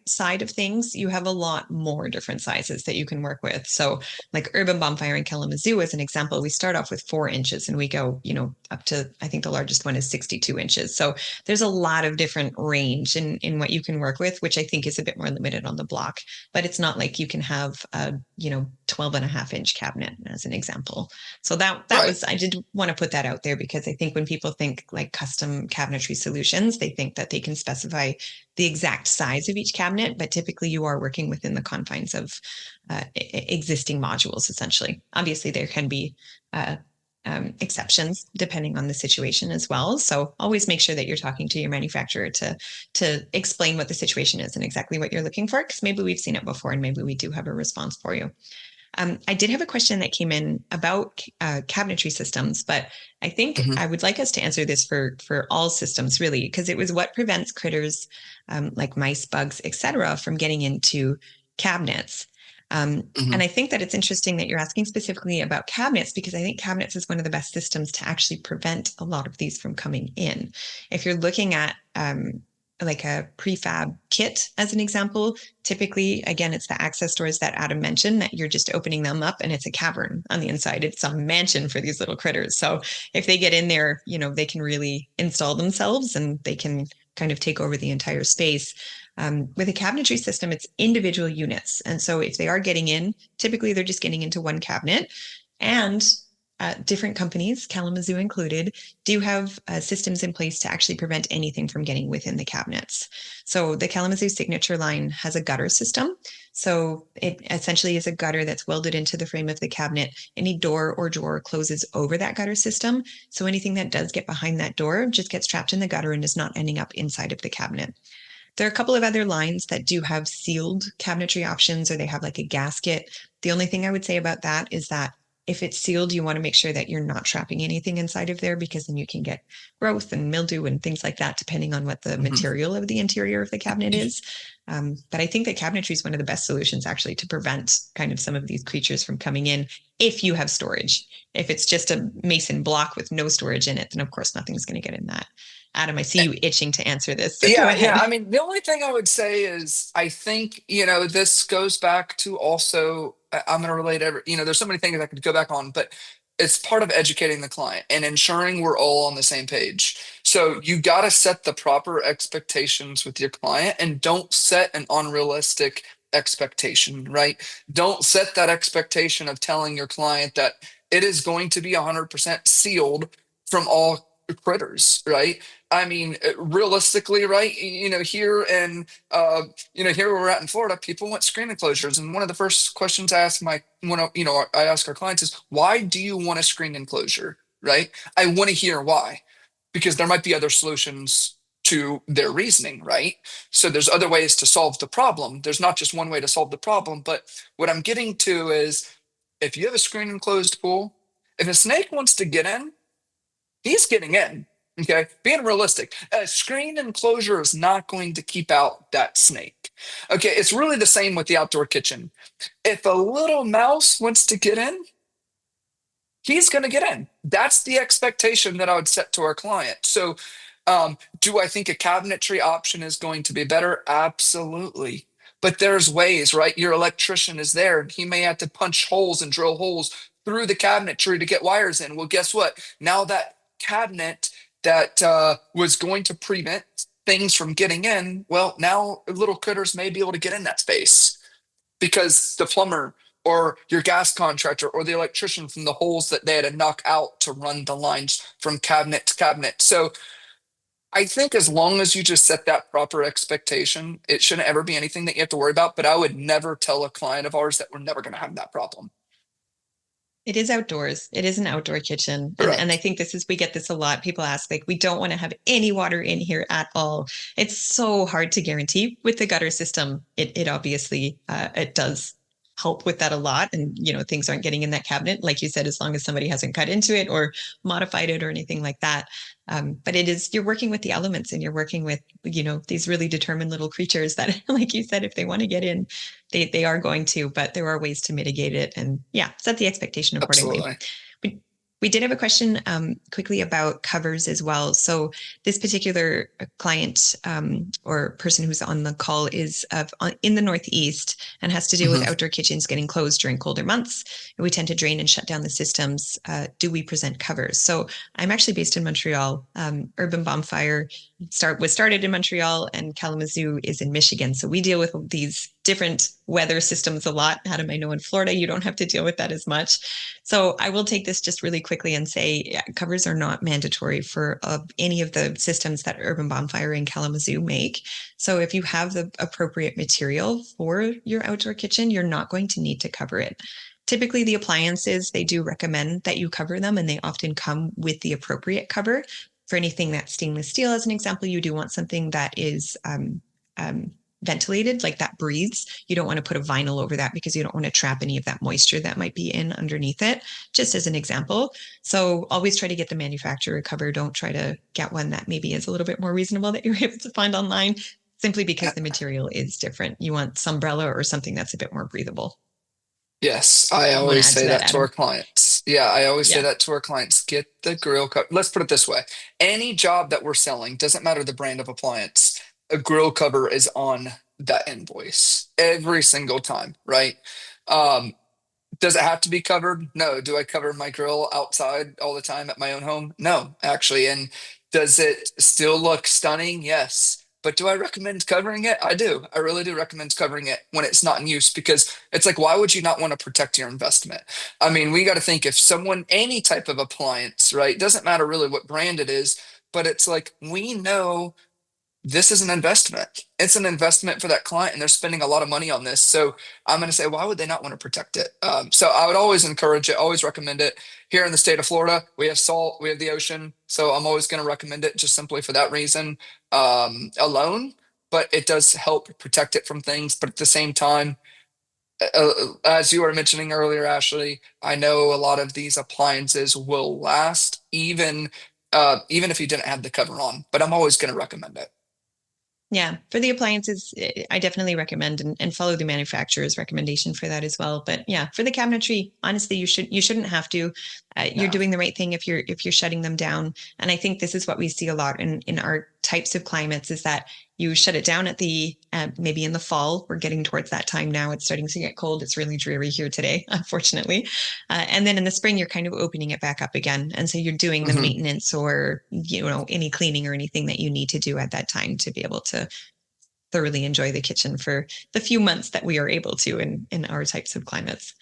side of things, you have a lot more different sizes that you can work with. So like Urban Bonfire in Kalamazoo, as an example, we start off with 4 inches and we go, up to, I think the largest one is 62 inches. So there's a lot of different range in what you can work with, which I think is a bit more limited on the block, but it's not like you can have a, 12.5 inch cabinet as an example. So that Right. was, I did want to put that out there because I think when people think like custom cabinetry solutions, they think that they can specify the exact size of each cabinet, but typically you are working within the confines of existing modules, essentially. Obviously, there can be exceptions depending on the situation as well. So always make sure that you're talking to your manufacturer to explain what the situation is and exactly what you're looking for, because maybe we've seen it before and maybe we do have a response for you. I did have a question that came in about cabinetry systems, but I think Mhm. I would like us to answer this for all systems, really, because it was what prevents critters like mice, bugs, etc., from getting into cabinets. And Mhm. I think that it's interesting that you're asking specifically about cabinets because I think cabinets is one of the best systems to actually prevent a lot of these from coming in. If you're looking at like a prefab kit as an example, typically, again, it's the access doors that Adam mentioned that you're just opening them up and it's a cavern on the inside. It's a mansion for these little critters. So if they get in there, they can really install themselves and they can kind of take over the entire space. With a cabinetry system, it's individual units. And so if they are getting in, typically they're just getting into one cabinet. And different companies, Kalamazoo included, do have systems in place to actually prevent anything from getting within the cabinets. So the Kalamazoo signature line has a gutter system. So it essentially is a gutter that's welded into the frame of the cabinet. Any door or drawer closes over that gutter system. So anything that does get behind that door just gets trapped in the gutter and is not ending up inside of the cabinet. There are a couple of other lines that do have sealed cabinetry options, or they have like a gasket. The only thing I would say about that is that if it's sealed, you want to make sure that you're not trapping anything inside of there, because then you can get growth and mildew and things like that, depending on what the Mhm. material of the interior of the cabinet is. But I think that cabinetry is one of the best solutions actually to prevent kind of some of these creatures from coming in if you have storage. If it's just a mason block with no storage in it, then of course nothing's going to get in that. Adam, I see you itching to answer this, so go Yeah. ahead. I mean, the only thing I would say is I think, this goes back to also, I'm going to relate there's so many things I could go back on, but it's part of educating the client and ensuring we're all on the same page. So you got to set the proper expectations with your client and don't set an unrealistic expectation, right? Don't set that expectation of telling your client that it is going to be 100% sealed from all critters, right? I mean, realistically, right? Here where we're at in Florida, people want screen enclosures, and one of the first questions I ask I ask our clients is, why do you want a screen enclosure, right? I want to hear why, because there might be other solutions to their reasoning, right? So there's other ways to solve the problem. There's not just one way to solve the problem, but what I'm getting to is, if you have a screen enclosed pool, if a snake wants to get in, he's getting in. Okay, being realistic, a screen enclosure is not going to keep out that snake. Okay, it's really the same with the outdoor kitchen. If a little mouse wants to get in, he's going to get in. That's the expectation that I would set to our client. So, do I think a cabinetry option is going to be better? Absolutely. But there's ways, right? Your electrician is there. He may have to punch holes and drill holes through the cabinetry to get wires in. Well, guess what? Now that cabinet that was going to prevent things from getting in, well, now little critters may be able to get in that space because the plumber or your gas contractor or the electrician from the holes that they had to knock out to run the lines from cabinet to cabinet. So I think as long as you just set that proper expectation, it shouldn't ever be anything that you have to worry about. But I would never tell a client of ours that we're never going to have that problem. It is outdoors. It is an outdoor kitchen. And I Correct. think we get this a lot. People ask, like, we don't want to have any water in here at all. It's so hard to guarantee with the gutter system. It obviously it does help with that a lot. And things aren't getting in that cabinet, like you said, as long as somebody hasn't cut into it or modified it or anything like that. But you're working with the elements and you're working with, these really determined little creatures that, like you said, if they want to get in, they are going to, but there are ways to mitigate it and yeah, set the expectation accordingly. Absolutely. We, we did have a question quickly about covers as well. So this particular client or person who's on the call is in the Northeast and has to deal with Mhm. outdoor kitchens getting closed during colder months. We tend to drain and shut down the systems. Do we present covers? So I'm actually based in Montreal. Urban Bonfire was started in Montreal and Kalamazoo is in Michigan. So we deal with these different weather systems a lot. Adam, I know in Florida, you don't have to deal with that as much. So I will take this just really quickly and say covers are not mandatory for any of the systems that Urban Bonfire and Kalamazoo make. So if you have the appropriate material for your outdoor kitchen, you're not going to need to cover it. Typically, the appliances, they do recommend that you cover them, and they often come with the appropriate cover. For anything that's stainless steel, as an example, you do want something that is ventilated, like that breathes. You don't want to put a vinyl over that because you don't want to trap any of that moisture that might be in underneath it, just as an example. So always try to get the manufacturer cover. Don't try to get one that maybe is a little bit more reasonable that you're able to find online, simply because the material is different. You want Sunbrella or something that's a bit more breathable. Yes, I You want to always add to say that, that to our Adam? clients. Yeah, I always say Yeah. that to our clients. Get the grill cut. Let's put it this way. Any job that we're selling, doesn't matter the brand of appliance, a grill cover is on that invoice every single time, right? Um, does it have to be covered? No. Do I cover my grill outside all the time at my own home? No, actually. And does it still look stunning? Yes. But do I recommend covering it? I do. I really do recommend covering it when it's not in use because it's like, why would you not want to protect your investment? I mean, we got to think if someone, any type of appliance, right? Doesn't matter really what brand it is, but it's like we know this is an investment. It's an investment for that client, and they're spending a lot of money on this. So I'm going to say, why would they not want to protect it? So I would always encourage it, always recommend it. Here in the state of Florida, we have salt, we have the ocean, so I'm always going to recommend it just simply for that reason alone. But it does help protect it from things. But at the same time, as you were mentioning earlier, Ashley, I know a lot of these appliances will last even if you didn't have the cover on. But I'm always going to recommend it. Yeah, for the appliances, I definitely recommend and follow the manufacturer's recommendation for that as well. But yeah, for the cabinetry, honestly, you shouldn't have to. You're No. doing the right thing if you're shutting them down. And I think this is what we see a lot in our types of climates is that you shut it down at the maybe in the fall. We're getting towards that time now. It's starting to get cold. It's really dreary here today, unfortunately. And then in the spring, you're kind of opening it back up again. And so you're doing the Mhm. maintenance or any cleaning or anything that you need to do at that time to be able to thoroughly enjoy the kitchen for the few months that we are able to in our types of climates.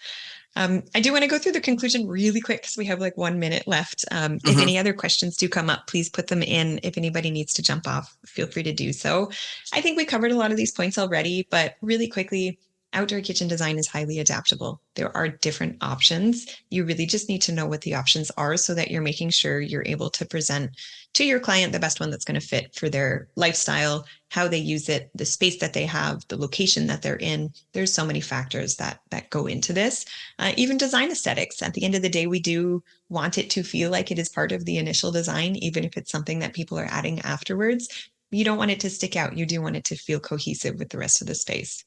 I do want to go through the conclusion really quick because we have like 1 minute left. If Mhm. any other questions do come up, please put them in. If anybody needs to jump off, feel free to do so. I think we covered a lot of these points already, but really quickly, outdoor kitchen design is highly adaptable. There are different options. You really just need to know what the options are so that you're making sure you're able to present to your client the best one that's going to fit for their lifestyle, how they use it, the space that they have, the location that they're in. There's so many factors that go into this. Even design aesthetics. At the end of the day, we do want it to feel like it is part of the initial design, even if it's something that people are adding afterwards. You don't want it to stick out. You do want it to feel cohesive with the rest of the space.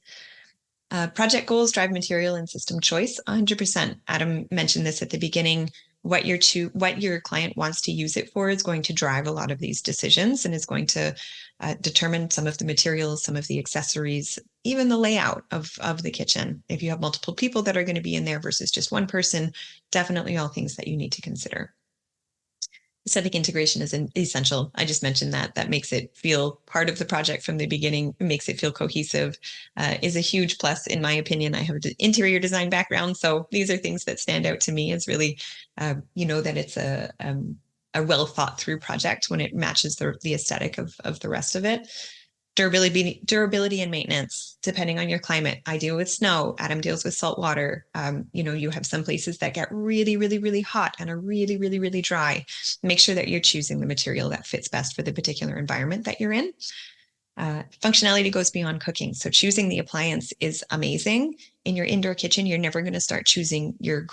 Project goals drive material and system choice 100%. Adam mentioned this at the beginning. What your client wants to use it for is going to drive a lot of these decisions and is going to determine some of the materials, some of the accessories, even the layout of the kitchen. If you have multiple people that are going to be in there versus just one person, definitely all things that you need to consider. Aesthetic integration is essential. I just mentioned that makes it feel part of the project from the beginning, makes it feel cohesive, is a huge plus in my opinion. I have an interior design background, so these are things that stand out to me as really, that it's a well thought through project when it matches the aesthetic of the rest of it. Durability and maintenance, depending on your climate. I deal with snow. Adam deals with salt water. You have some places that get really, really, really hot and are really, really, really dry. Make sure that you're choosing the material that fits best for the particular environment that you're in. Functionality goes beyond cooking. So choosing the appliance is amazing. In your indoor kitchen, you're never going to start choosing your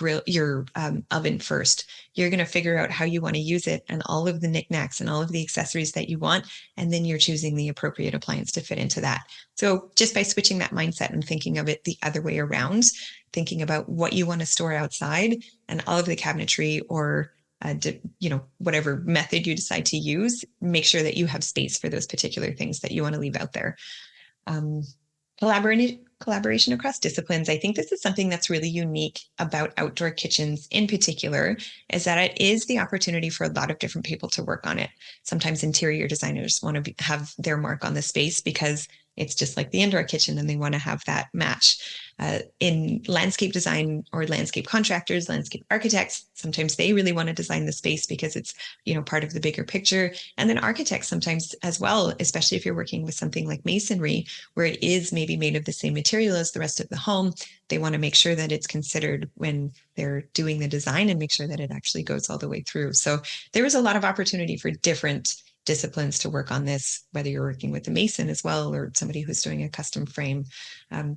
oven first. You're going to figure out how you want to use it and all of the knickknacks and all of the accessories that you want. And then you're choosing the appropriate appliance to fit into that. So just by switching that mindset and thinking of it the other way around, thinking about what you want to store outside and all of the cabinetry or whatever method you decide to use, make sure that you have space for those particular things that you want to leave out there. Um, collaboration across disciplines. I think this is something that's really unique about outdoor kitchens in particular, is that it is the opportunity for a lot of different people to work on it. Sometimes interior designers want to have their mark on the space because it's just like the indoor kitchen and they want to have that match. In landscape design or landscape contractors, landscape architects, sometimes they really want to design the space because it's, part of the bigger picture. And then architects sometimes as well, especially if you're working with something like masonry, where it is maybe made of the same material as the rest of the home. They want to make sure that it's considered when they're doing the design and make sure that it actually goes all the way through. So there is a lot of opportunity for different disciplines to work on this, whether you're working with a mason as well or somebody who's doing a custom frame.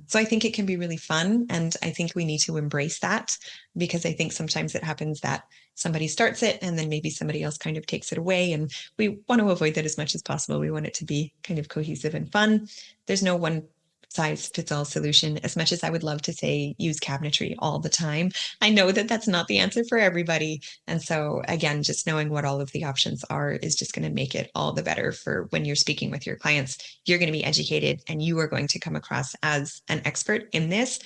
So I think it can be really fun. And I think we need to embrace that because I think sometimes it happens that somebody starts it and then maybe somebody else kind of takes it away. And we want to avoid that as much as possible. We want it to be kind of cohesive and fun. There's no one size fits all solution. As much as I would love to say use cabinetry all the time, I know that that's not the answer for everybody. And so, again, just knowing what all of the options are is just going to make it all the better for when you're speaking with your clients. You're going to be educated and you are going to come across as an expert in this.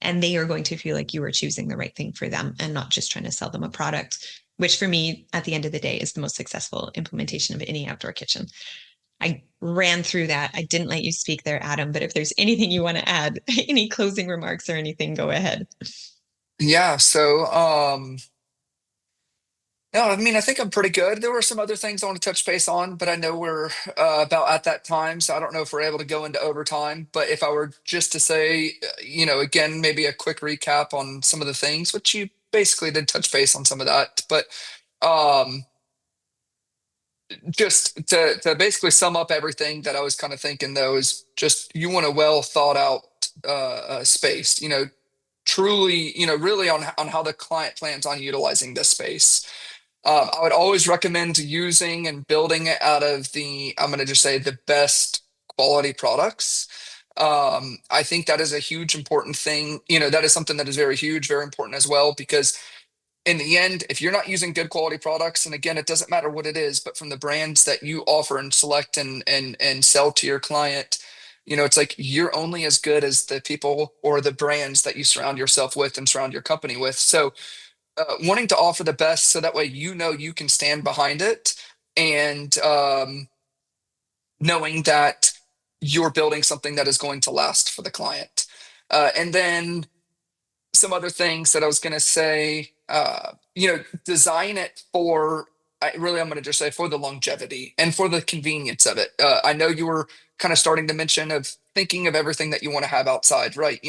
And they are going to feel like you are choosing the right thing for them and not just trying to sell them a product, which for me, at the end of the day, is the most successful implementation of any outdoor kitchen. I ran through that. I didn't let you speak there, Adam, but if there's anything you want to add, any closing remarks or anything, go ahead. Yeah, so no, I mean, I think I'm pretty good. There were some other things I want to touch base on, but I know we're about at that time, so I don't know if we're able to go into overtime. But if I were just to say, again, maybe a quick recap on some of the things, which you basically did touch base on some of that, but um, just to basically sum up everything that I was kind of thinking, though, is just you want a well thought out space, truly, really on how the client plans on utilizing this space. I would always recommend using and building it out of I'm going to just say the best quality products. I think that is a huge important thing. That is something that is very huge, very important as well, because in the end, if you're not using good quality products, and again, it doesn't matter what it is, but from the brands that you offer and select and sell to your client, it's like you're only as good as the people or the brands that you surround yourself with and surround your company with. So wanting to offer the best so that way you can stand behind it and knowing that you're building something that is going to last for the client. And then some other things that I was going to say, design it for, I'm going to just say for the longevity and for the convenience of it. I know you were kind of starting to mention of thinking of everything that you want to have outside, right?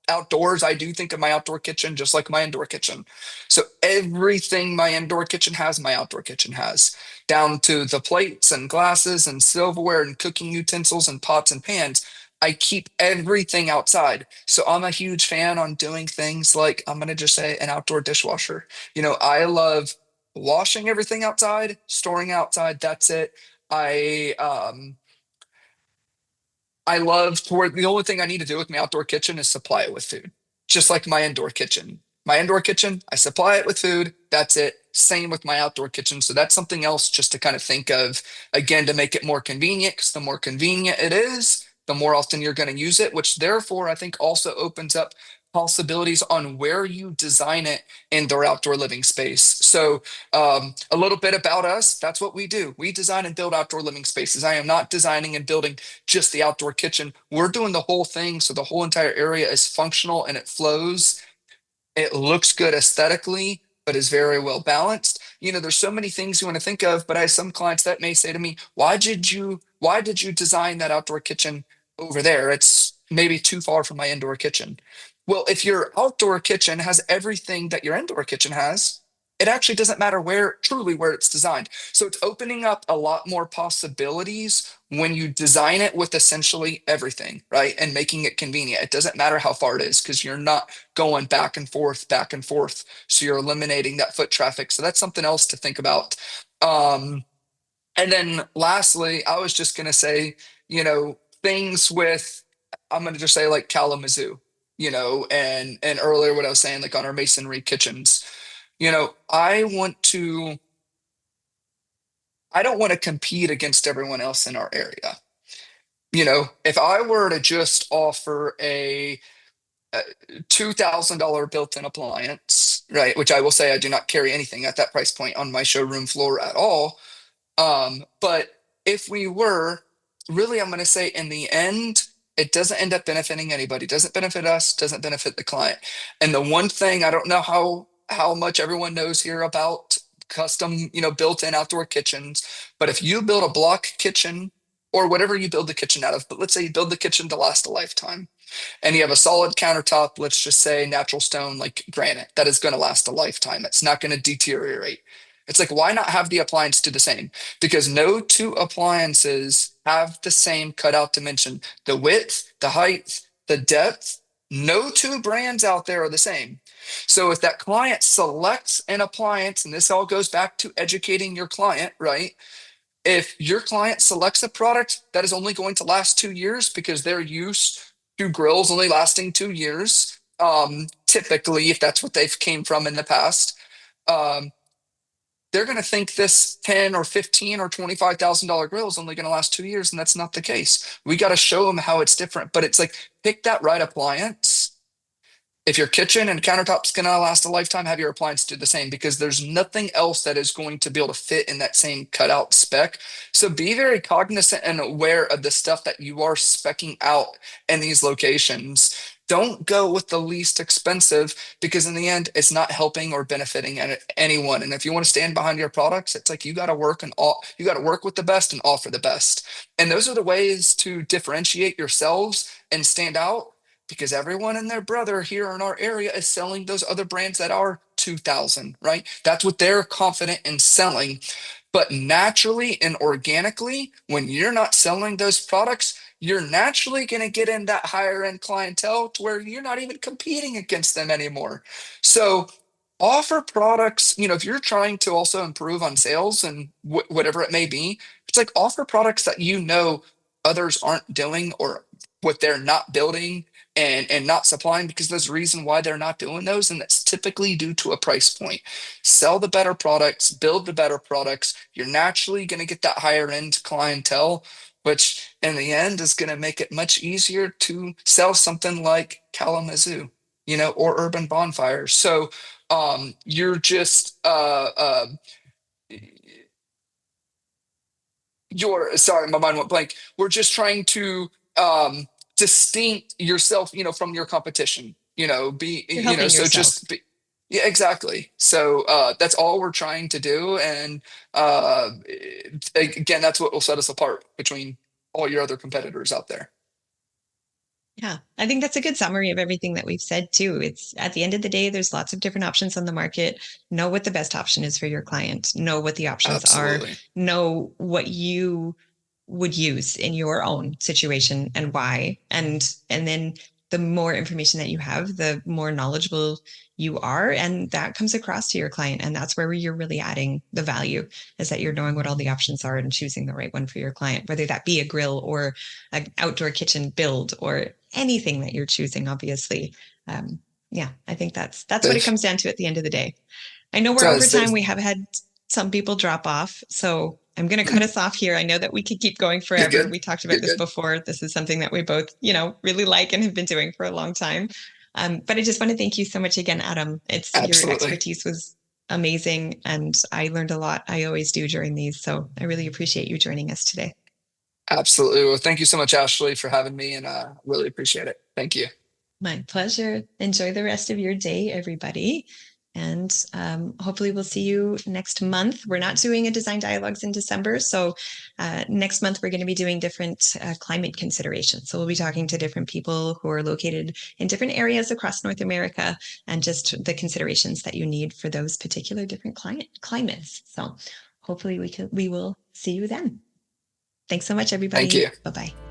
Outdoors, I do think of my outdoor kitchen just like my indoor kitchen. So everything my indoor kitchen has, my outdoor kitchen has, down to the plates and glasses and silverware and cooking utensils and pots and pans. I keep everything outside. So I'm a huge fan on doing things like I'm gonna just say an outdoor dishwasher. I love washing everything outside, storing outside. That's it. I um I love to where the only thing I need to do with my outdoor kitchen is supply it with food, just like my indoor kitchen. My indoor kitchen, I supply it with food. That's it. Same with my outdoor kitchen. So that's something else just to kind of think of, again, to make it more convenient, because the more convenient it is, the more often you're going to use it, which therefore I think also opens up possibilities on where you design it in their outdoor living space. So a little bit about us, that's what we do. We design and build outdoor living spaces. I am not designing and building just the outdoor kitchen. We're doing the whole thing. So the whole entire area is functional and it flows. It looks good aesthetically, but is very well balanced. There's so many things you want to think of, but I have some clients that may say to me, why did you design that outdoor kitchen over there? It's maybe too far from my indoor kitchen. Well, if your outdoor kitchen has everything that your indoor kitchen has, it actually doesn't matter where it's designed. So it's opening up a lot more possibilities when you design it with essentially everything, right? And making it convenient. It doesn't matter how far it is because you're not going back and forth, back and forth. So you're eliminating that foot traffic. So that's something else to think about. Um, and then lastly, I was just going to say, things with, I'm going to just say like Kalamazoo, and earlier what I was saying, like on our masonry kitchens, I don't want to compete against everyone else in our area. If I were to just offer a $2,000 built-in appliance, right, which I will say I do not carry anything at that price point on my showroom floor at all. But if we were, really, I'm going to say in the end, it doesn't end up benefiting anybody. Doesn't benefit us, doesn't benefit the client. And the one thing I don't know how much everyone knows here about custom, built-in outdoor kitchens, but if you build a block kitchen or whatever you build the kitchen out of, but let's say you build the kitchen to last a lifetime and you have a solid countertop, let's just say natural stone like granite, that is going to last a lifetime. It's not going to deteriorate. It's like, why not have the appliance do the same? Because no two appliances have the same cutout dimension. The width, the height, the depth, no two brands out there are the same. So if that client selects an appliance, and this all goes back to educating your client, right? If your client selects a product that is only going to last 2 years because they're used to grills only lasting 2 years, typically, if that's what they've came from in the past, um, they're going to think this 10 or 15 or $25,000 grill is only going to last 2 years, and that's not the case. We got to show them how it's different. But it's like pick that right appliance. If your kitchen and countertop's going to last a lifetime, have your appliance do the same, because there's nothing else that is going to be able to fit in that same cutout spec. So be very cognizant and aware of the stuff that you are specing out in these locations. Don't go with the least expensive, because in the end, it's not helping or benefiting anyone. And if you want to stand behind your products, it's like you got to work and all, you got to work with the best and offer the best. And those are the ways to differentiate yourselves and stand out, because everyone and their brother here in our area is selling those other brands that are 2000, right? That's what they're confident in selling. But naturally and organically, when you're not selling those products, you're naturally going to get in that higher end clientele to where you're not even competing against them anymore. So offer products, if you're trying to also improve on sales and whatever it may be, it's like offer products that others aren't doing, or what they're not building and not supplying, because there's a reason why they're not doing those, and that's typically due to a price point. Sell the better products, build the better products. You're naturally going to get that higher end clientele, which in the end is going to make it much easier to sell something like Kalamazoo, or Urban Bonfires. So you're just you're sorry, my mind went blank. We're just trying to distinct yourself, from your competition. Be You're helping so yourself. just be, yeah, exactly. So that's all we're trying to do, and again, that's what will set us apart between all your other competitors out there. Yeah, I think that's a good summary of everything that we've said too. It's at the end of the day, there's lots of different options on the market. Know what the best option is for your client. Know what the options are. Absolutely. Know what you would use in your own situation and why. And then the more information that you have, the more knowledgeable you are, and that comes across to your client. And that's where you're really adding the value, is that you're knowing what all the options are and choosing the right one for your client, whether that be a grill or an outdoor kitchen build or anything that you're choosing, obviously. Um, yeah, I think that's what it Dave, comes down to at the end of the day. I know we're over does time. Dave, We have had some people drop off, so I'm going to cut us off here. I know that we could keep going you're forever. good. We talked about You're this good. before. This is something that we both, really like and have been doing for a long time. But I just want to thank you so much again, Adam. It's your Absolutely. expertise was amazing, and I learned a lot. I always do during these, so I really appreciate you joining us today. Absolutely. Well, thank you so much, Ashley, for having me, and really appreciate it. Thank you. My pleasure. Enjoy the rest of your day, everybody. And hopefully, we'll see you next month. We're not doing a design dialogues in December. So, next month, we're going to be doing different climate considerations. So, we'll be talking to different people who are located in different areas across North America, and just the considerations that you need for those particular different climates. So, hopefully, we will see you then. Thanks so much, Thank everybody. you. Bye bye.